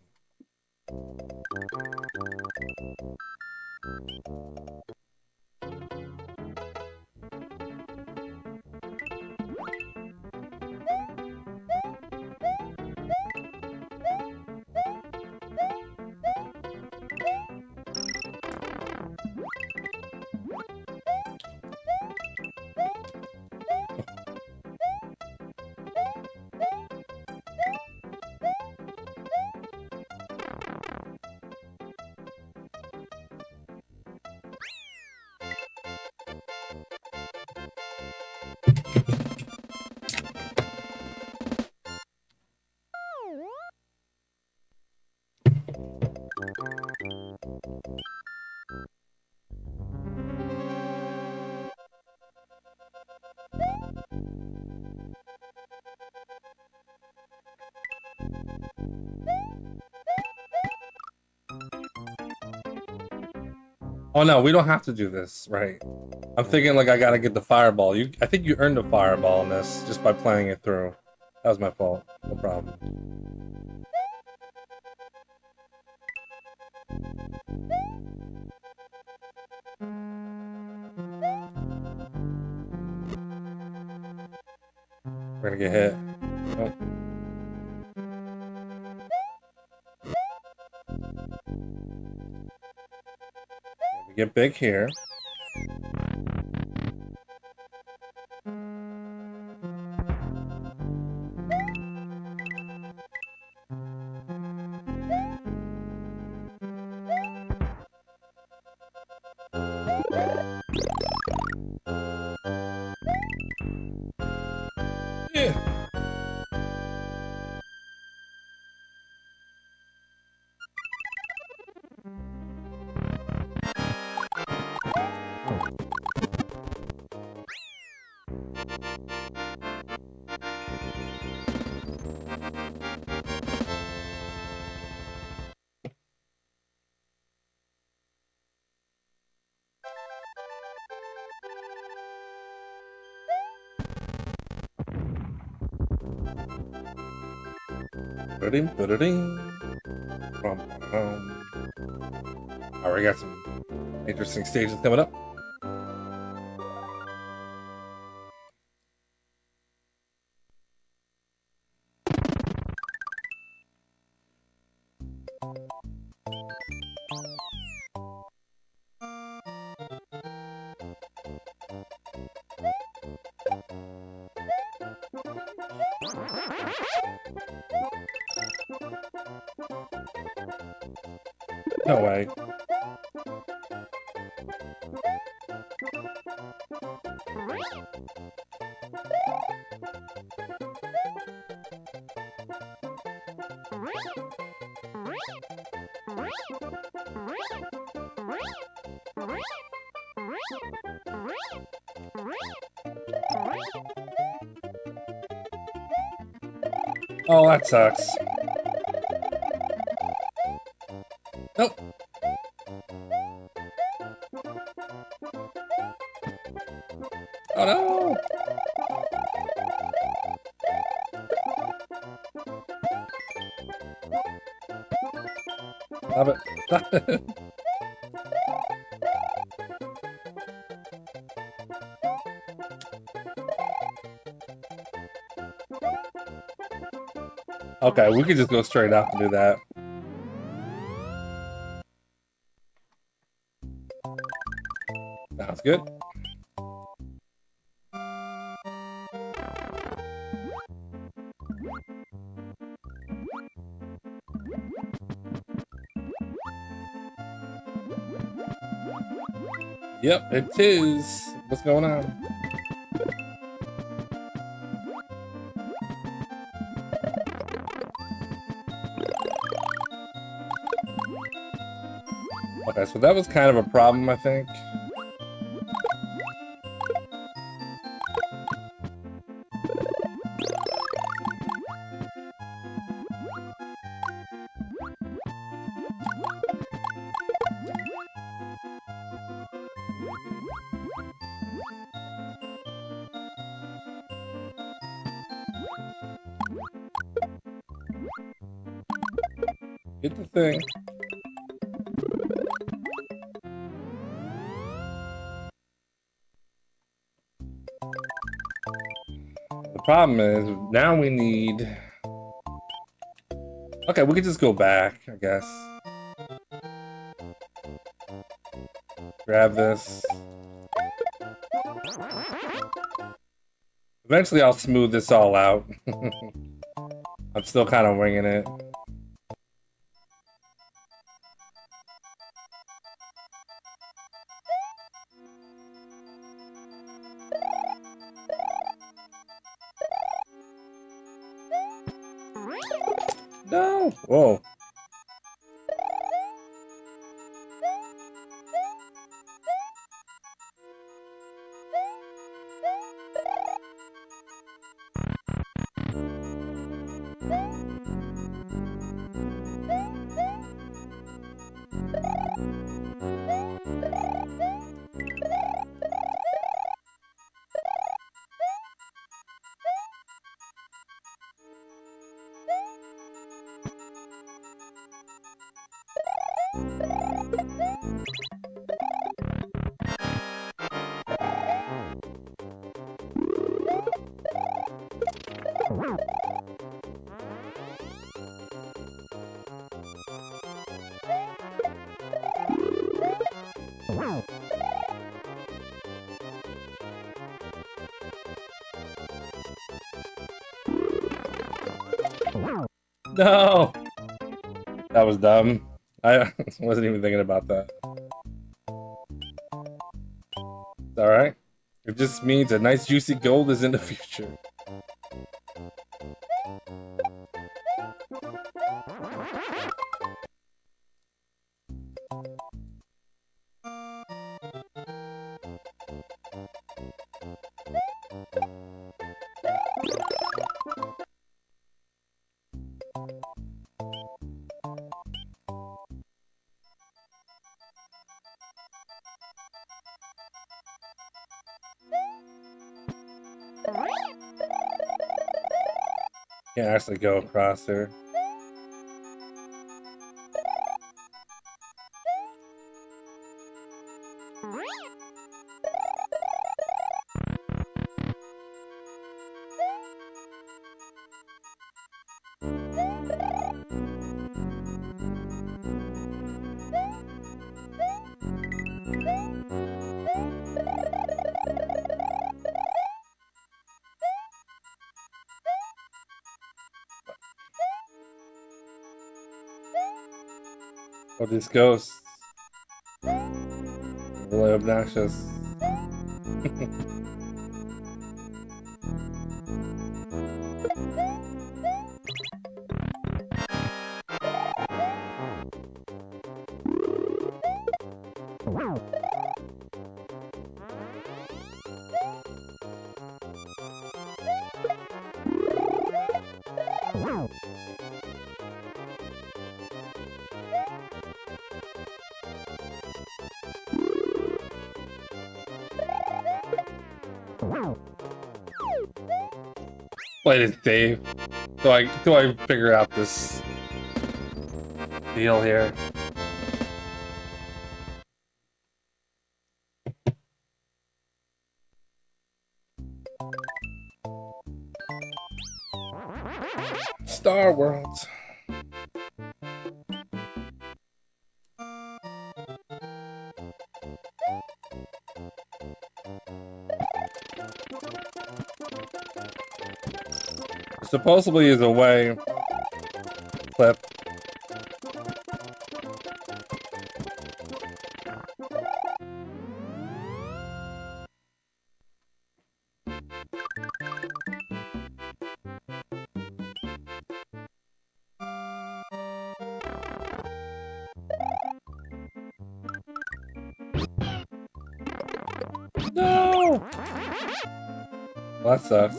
Oh no, we don't have to do this, right? I'm thinking like I gotta get the fireball. I think you earned a fireball in this just by playing it through. That was my fault. No problem. We're gonna get hit. Oh. We get big here. Yeah. Ba-ding, ba-da-ding. Alright, we got some interesting stages coming up. No way. Oh, that sucks. Nope. Oh no! Stop it. Stop it. Okay, we could just go straight up and do that. good. Yep, it is. What's going on? Okay, so that was kind of a problem, I think. Get the thing. The problem is, now we need... Okay, we could just go back, I guess. Grab this. Eventually I'll smooth this all out. I'm still kind of winging it. No! Whoa. No! That was dumb. I wasn't even thinking about that. It's alright. It just means a nice juicy gold is in the future. Can't actually go across her. Oh, these ghosts. Really obnoxious. Play this, Dave. Do I figure out this deal here? Star Worlds. Supposedly is a way clip. No! Well, that sucks.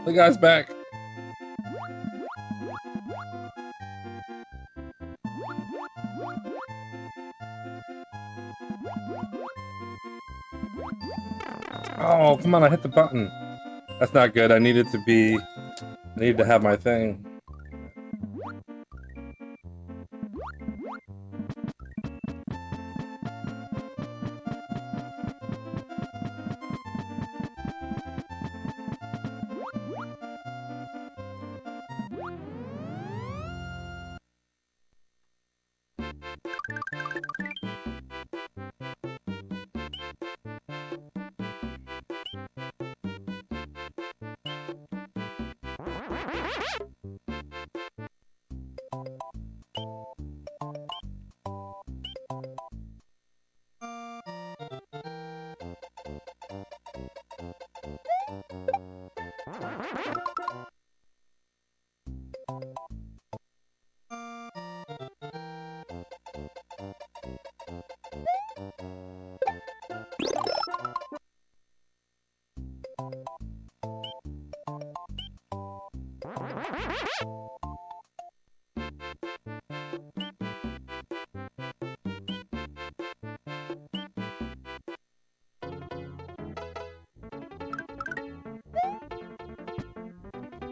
The guy's back. Oh, come on, I hit the button. That's not good. I needed to have my thing.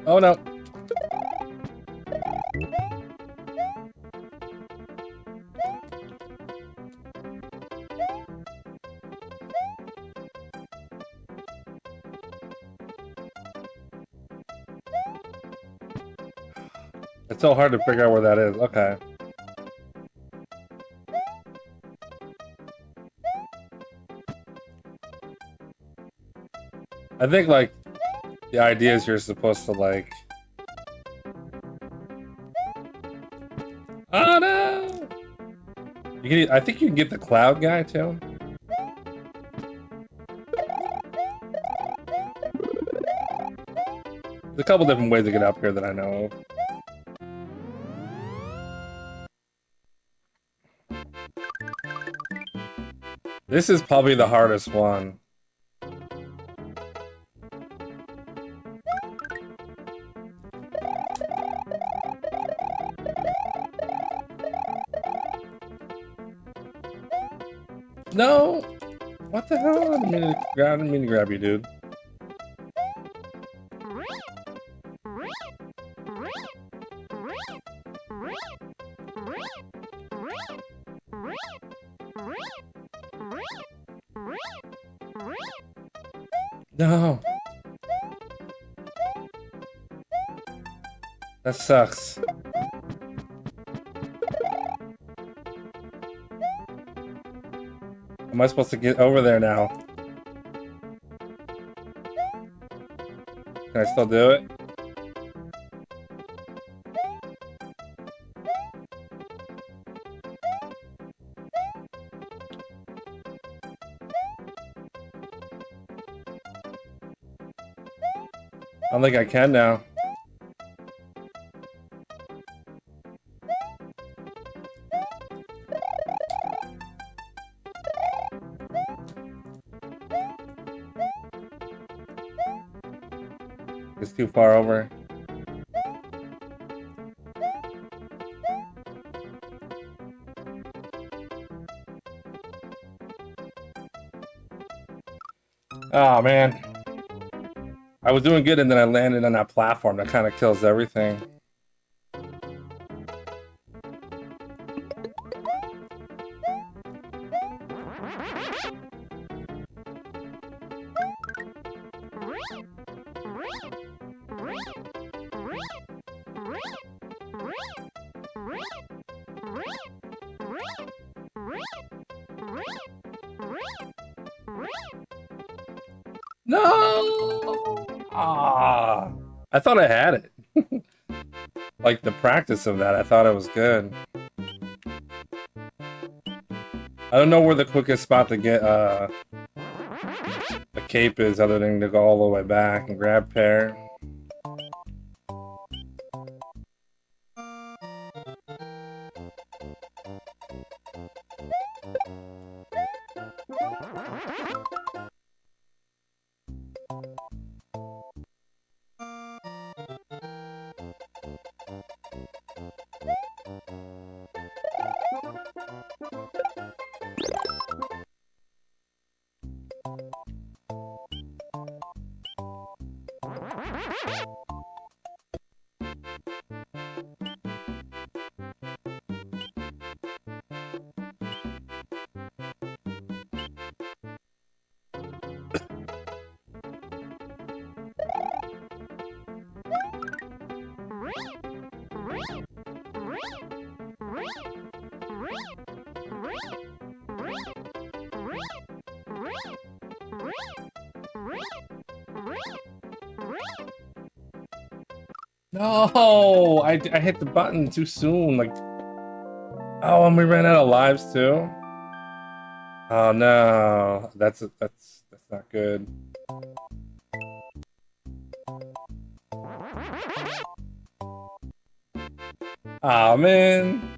Oh no. It's so hard to figure out where that is. Okay. I think, like, the idea is you're supposed to, like... Oh no! I think you can get the cloud guy, too. There's a couple different ways to get up here that I know of. This is probably the hardest one. No! What the hell? I didn't mean to grab you, dude. No! That sucks. Am I supposed to get over there now? Can I still do it? I don't think I can now. It's too far over. Oh man. I was doing good and then I landed on that platform. That kind of kills everything. No! Ah, I thought I had it. Like the practice of that, I thought it was good. I don't know where the quickest spot to get a cape is other than to go all the way back and grab pair. No, I hit the button too soon. Like, oh, and we ran out of lives too. Oh no, that's not good. Oh man.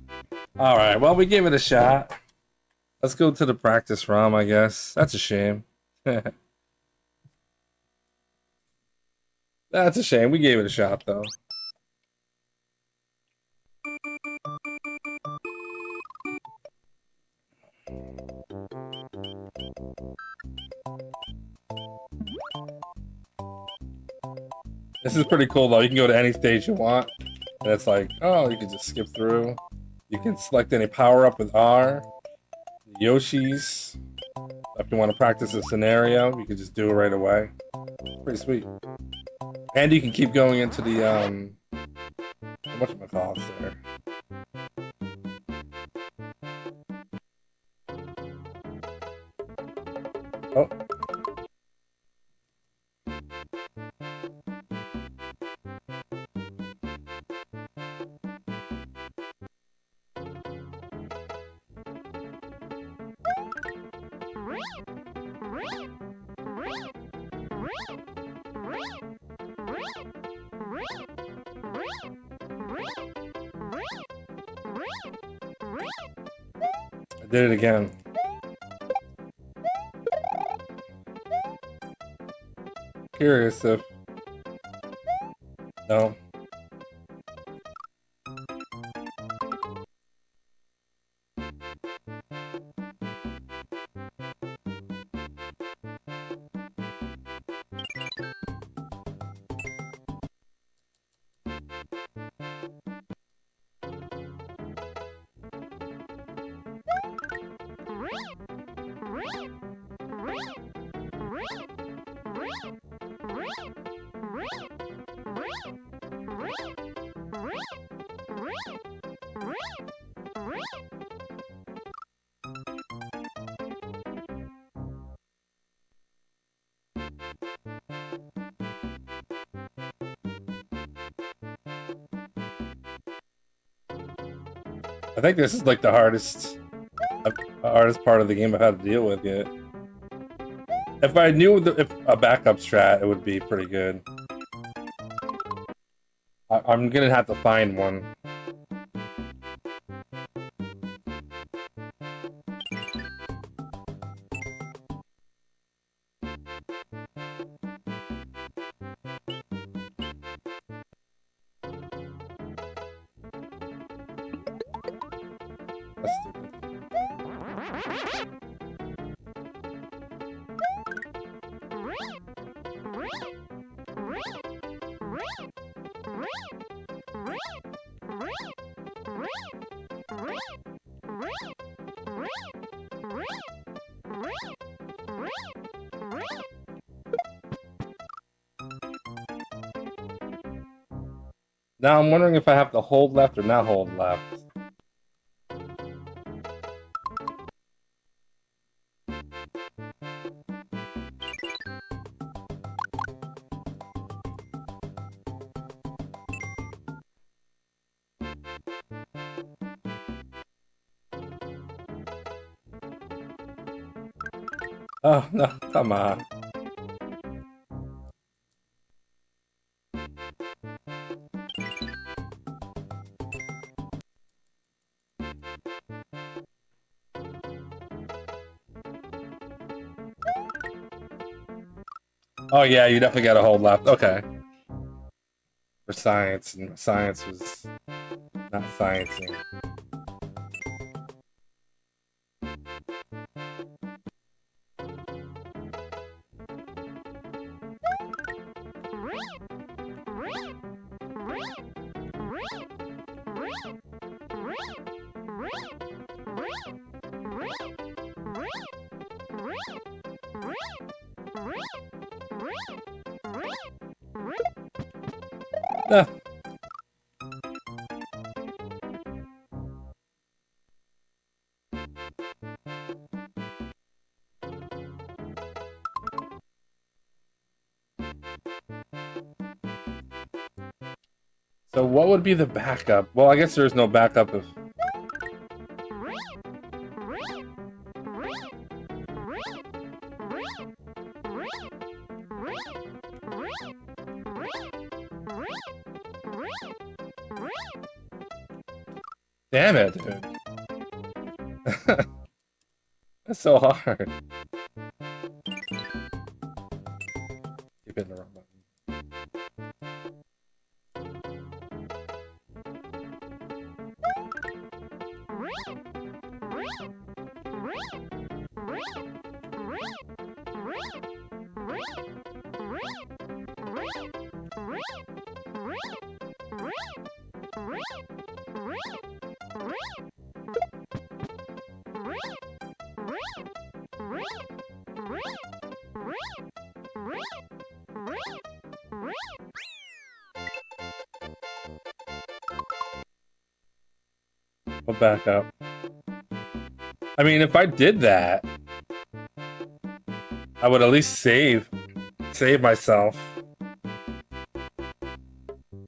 All right, well we gave it a shot. Let's go to the practice ROM, I guess. That's a shame. That's a shame. We gave it a shot though. This is pretty cool though. You can go to any stage you want. And it's like, oh, you can just skip through. You can select any power up with R. Yoshi's. If you want to practice a scenario, you can just do it right away. Pretty sweet. And you can keep going into the whatchamacallits there. Oh. I did it again. Curious if... No. I think this is like the hardest part of the game I've had to deal with yet. If I knew if a backup strat, it would be pretty good. I'm gonna have to find one. That's stupid. Now I'm wondering if I have to hold left or not hold left. Oh, no, come on. Oh yeah, you definitely gotta hold left. Okay. For science, and science was not sciencing. Ah. So what would be the backup? Well, I guess there's no backup if... Damn it, dude. That's so hard. Keep hitting the wrong button. What backup? I mean, if I did that, I would at least save myself.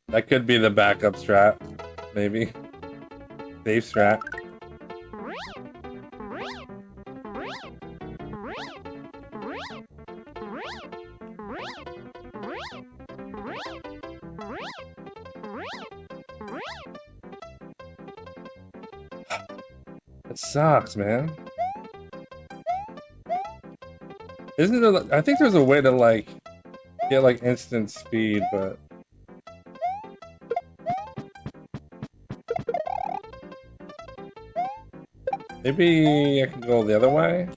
That could be the backup strat, maybe. Save strat. It sucks, man. Isn't there? I think there's a way to like get like instant speed, but maybe I can go the other way.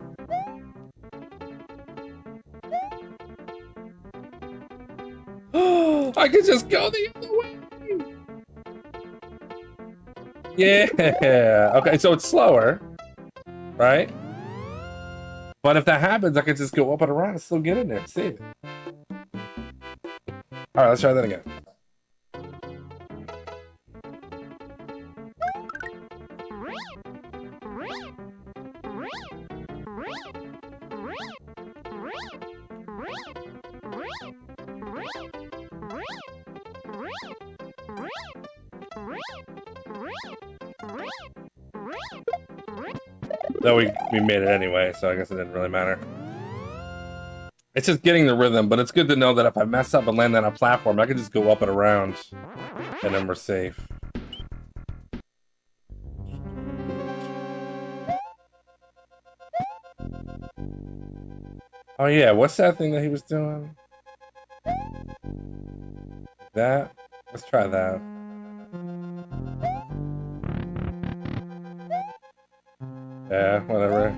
I could just go the other way. Yeah. Okay, so it's slower, right? But if that happens, I could just go up and around and still get in there, save it. All right, let's try that again. No, we made it anyway, so I guess it didn't really matter. It's just getting the rhythm, but it's good to know that if I mess up and land on a platform, I can just go up and around, and then we're safe. Oh yeah, what's that thing that he was doing? That? Let's try that. Yeah, whatever.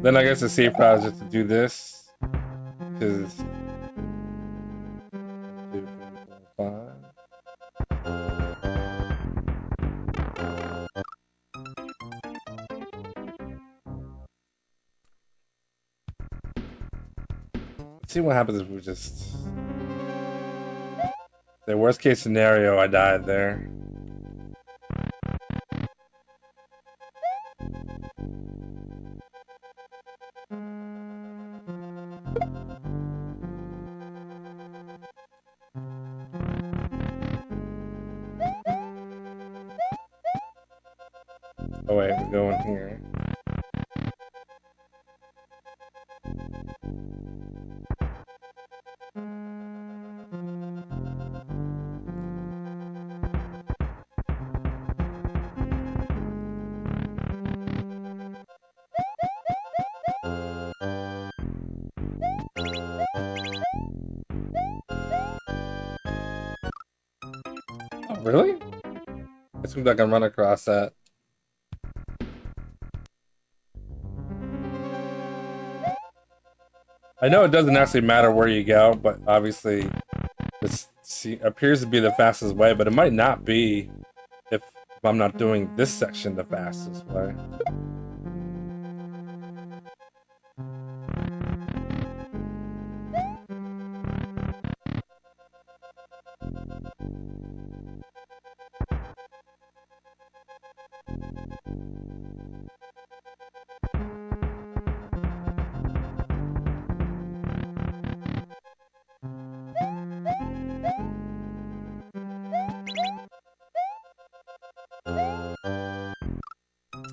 Then I guess the safe route is just to do this. Because 2, 4, 5. Let's see what happens if we just... The worst case scenario, I died there. Oh wait, we're going here. Oh, really? It seems like I can run across that. I know it doesn't actually matter where you go, but obviously this appears to be the fastest way, but it might not be if I'm not doing this section the fastest way.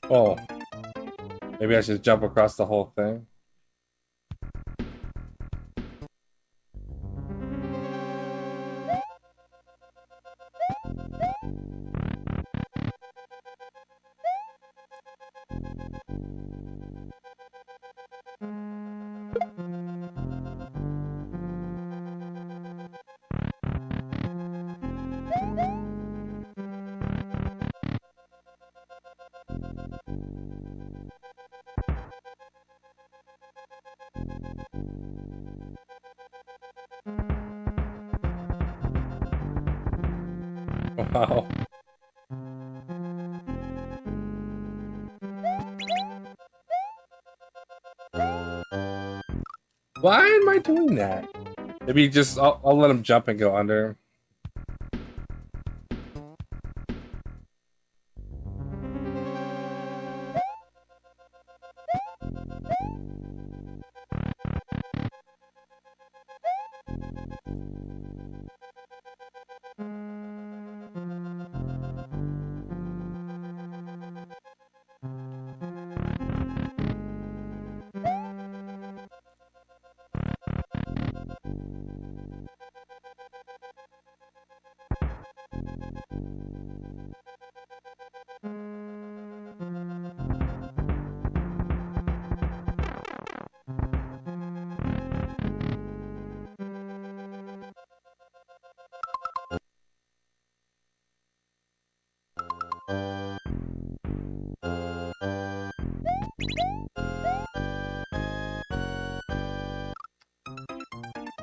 Oh, maybe I should jump across the whole thing. Wow. Why am I doing that? Maybe just I'll let him jump and go under.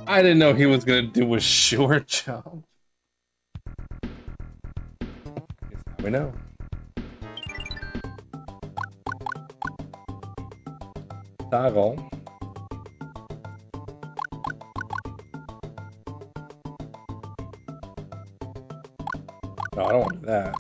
I didn't know he was gonna do a short jump. We know. Toggle. No, I don't want that.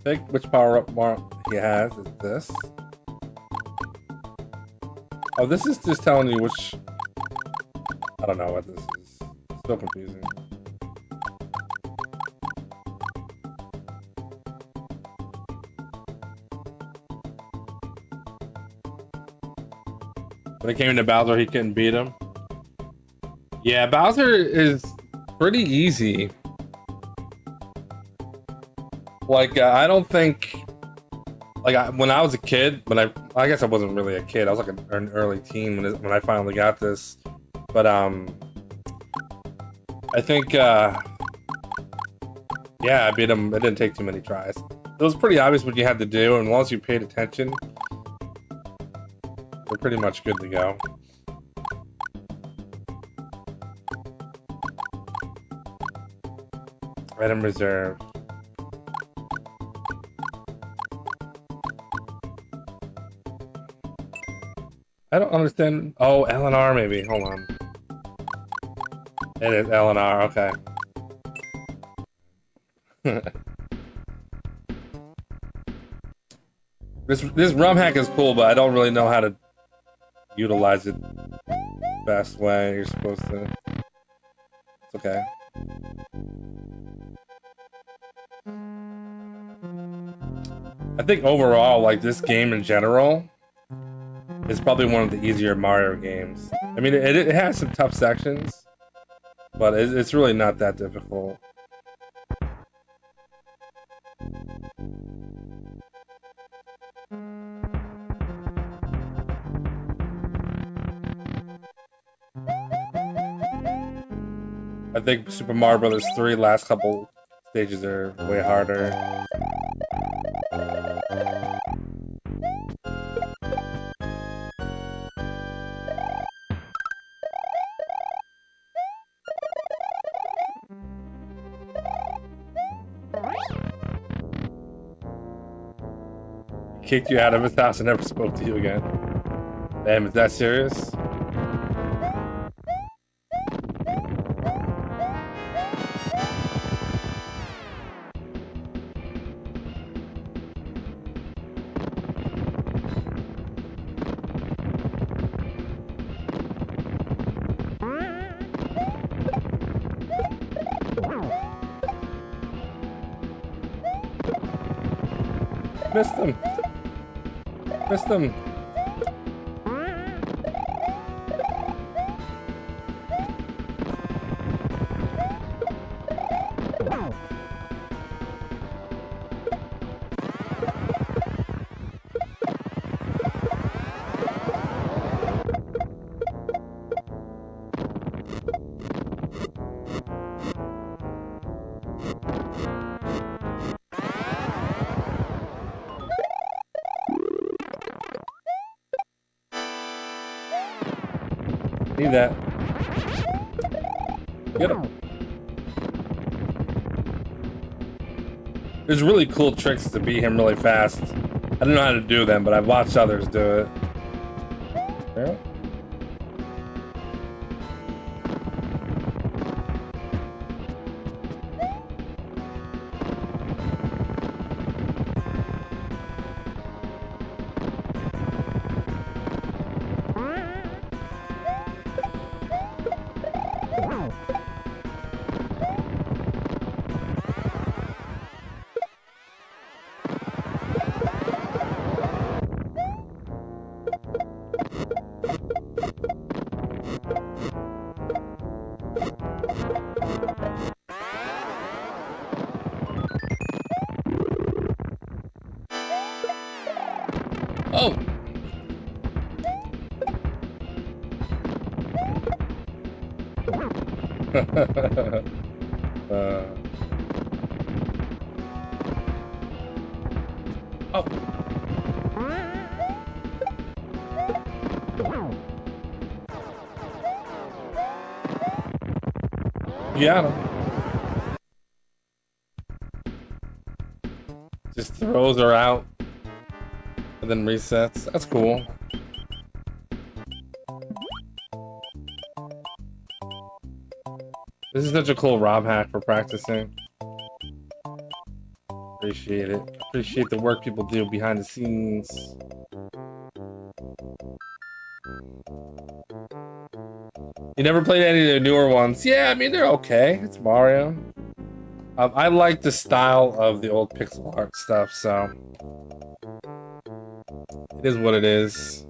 Think which power-up mark he has is this. Oh, this is just telling you which... I don't know what this is. It's still confusing. When it came to Bowser, he couldn't beat him. Yeah, Bowser is pretty easy. Like, I don't think... Like, when I was a kid, when I I guess I wasn't really a kid. I was like an early teen when I finally got this. But I think yeah, I beat him. It didn't take too many tries. It was pretty obvious what you had to do, and once you paid attention, you're pretty much good to go. Item reserve. I don't understand. Oh, L&R maybe. Hold on. It is L&R. Okay. This ROM hack is cool, but I don't really know how to utilize it the best way. You're supposed to. It's okay. I think overall, like this game in general, is probably one of the easier Mario games. I mean, it has some tough sections, but it's really not that difficult. I think Super Mario Brothers 3 last couple stages are way harder. He kicked you out of his house and never spoke to you again. Damn, is that serious? Missed him. Missed him. Need that. Get him. There's really cool tricks to beat him really fast. I don't know how to do them, but I've watched others do it. Yeah. Oh! Oh! Yeah. Just throws her out and then resets. That's cool. This is such a cool ROM hack for practicing. Appreciate it. Appreciate the work people do behind the scenes. You never played any of the newer ones? Yeah, I mean, they're okay. It's Mario. I like the style of the old pixel art stuff, so it is what it is.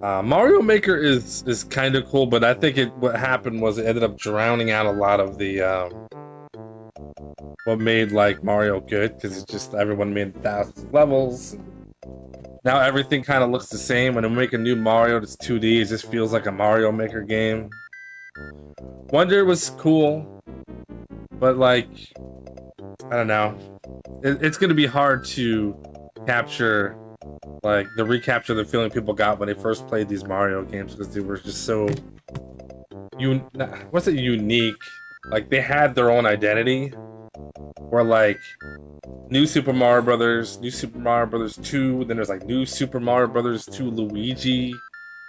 Mario Maker is kind of cool, but I think what happened was it ended up drowning out a lot of the what made like Mario good, because it's just everyone made thousands of levels. Now everything kind of looks the same. When I make a new Mario that's 2D, it just feels like a Mario Maker game. Wonder was cool, but like, I don't know. It's gonna be hard to capture, like, recapture the feeling people got when they first played these Mario games because they were just so what's it unique? Like they had their own identity. Where like New Super Mario Brothers, New Super Mario Brothers 2, then there's like New Super Mario Brothers 2 Luigi,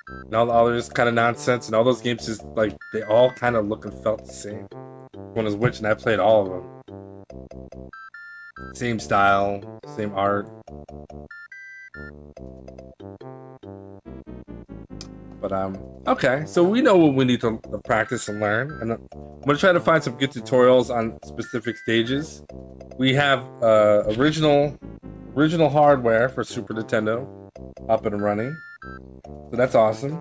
and all the others kind of nonsense, and all those games just like they all kind of look and felt the same. One is which, and I played all of them. Same style, same art. But okay, so we know what we need to practice and learn, and I'm gonna try to find some good tutorials on specific stages. We have original hardware for Super Nintendo up and running, so that's awesome.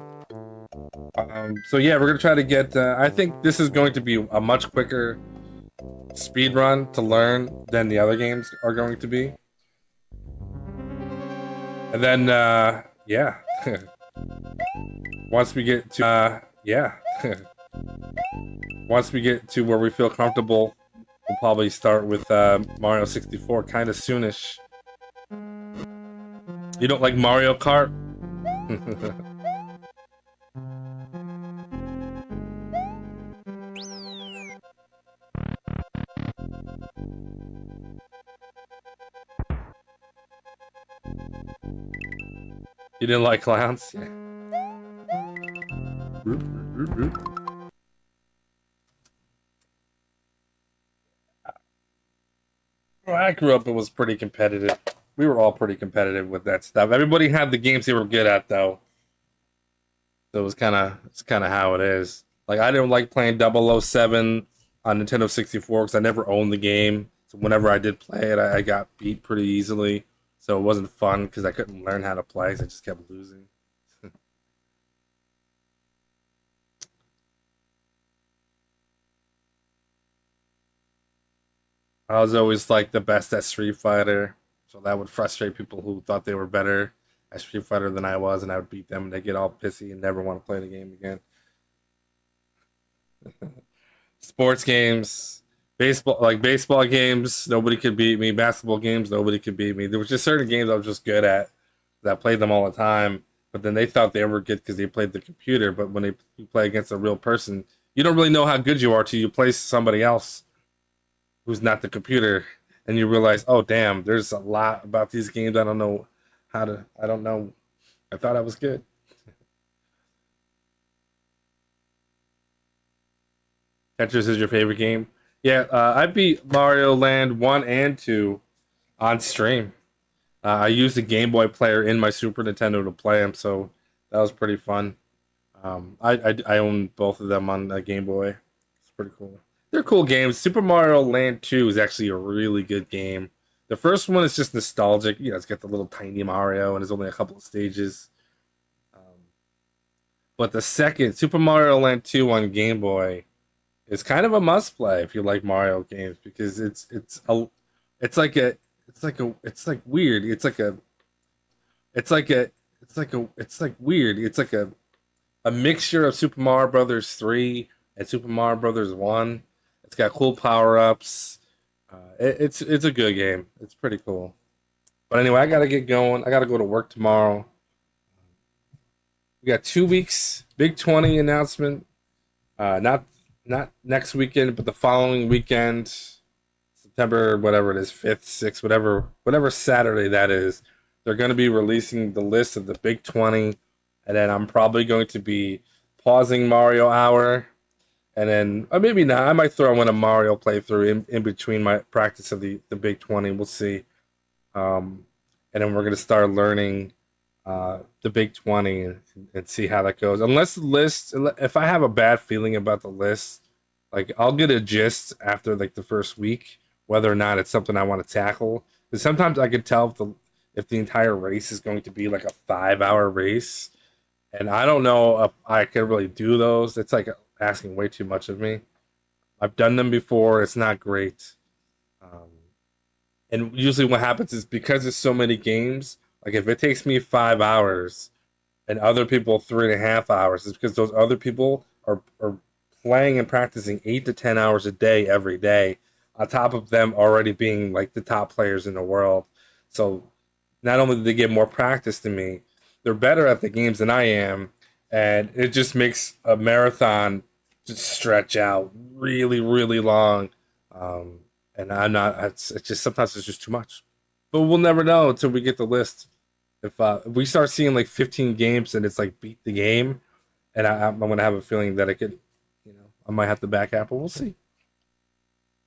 So yeah, we're gonna try to get. I think this is going to be a much quicker speed run to learn than the other games are going to be. And then yeah. Once we get to once we get to where we feel comfortable, we'll probably start with Mario 64 kind of soonish. You don't like Mario Kart? You didn't like clowns? Yeah. Well, I grew up, it was pretty competitive. We were all pretty competitive with that stuff. Everybody had the games they were good at, though. So it's kind of how it is. Like, I didn't like playing 007 on Nintendo 64 because I never owned the game. So whenever I did play it, I got beat pretty easily. So it wasn't fun because I couldn't learn how to play, so I just kept losing. I was always like the best at Street Fighter, so that would frustrate people who thought they were better at Street Fighter than I was, and I would beat them, and they get all pissy and never want to play the game again. Sports games, baseball games, nobody could beat me. Basketball games, nobody could beat me. There was just certain games I was just good at. That I played them all the time, but then they thought they were good because they played the computer. But when you play against a real person, you don't really know how good you are till you play somebody else who's not the computer, and you realize, oh damn, there's a lot about these games I don't know how to. I don't know. I thought I was good. Tetris is your favorite game? Yeah, I beat Mario Land 1 and 2 on stream. I used a Game Boy player in my Super Nintendo to play them, so that was pretty fun. I own both of them on a Game Boy. It's pretty cool. They're cool games. Super Mario Land 2 is actually a really good game. The first one is just nostalgic. You know, it's got the little tiny Mario, and there's only a couple of stages. Um, but the second, Super Mario Land 2 on Game Boy, is kind of a must play if you like Mario games because it's like a it's like weird. It's like a it's like weird. It's like a mixture of Super Mario Brothers 3 and Super Mario Brothers 1. It's got cool power-ups. It's a good game. It's pretty cool. But anyway, I gotta get going. I gotta go to work tomorrow. We got 2 weeks. Big 20 announcement. Not next weekend, but the following weekend, September whatever it is, 5th, 6th, whatever Saturday that is. They're going to be releasing the list of the Big 20, and then I'm probably going to be pausing Mario Hour, and then or maybe not. I might throw in a Mario playthrough in between my practice of the Big 20. We'll see. And then we're going to start learning the Big 20 and see how that goes. Unless the list, if I have a bad feeling about the list, like I'll get a gist after like the first week whether or not it's something I want to tackle. Because sometimes I can tell if the entire race is going to be like a 5 hour race, and I don't know if I can really do those. It's like asking way too much of me. I've done them before. It's not great. Um, and usually what happens is because there's so many games, Like if it takes me 5 hours and other people 3.5 hours, it's because those other people are playing and practicing 8 to 10 hours a day every day, on top of them already being like the top players in the world. So not only do they get more practice than me, they're better at the games than I am, and it just makes a marathon just stretch out really, really long. Um, and I'm not. It's just sometimes it's just too much. But we'll never know until we get the list. If we start seeing like 15 games and it's like beat the game, and I'm gonna have a feeling that it could, I might have to back Apple. We'll see.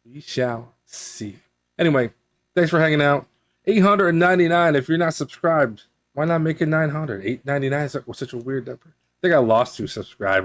We shall see. Anyway, thanks for hanging out. 899. If you're not subscribed, why not make it 900? 899 is such a weird number. I think I lost 2 subscribers.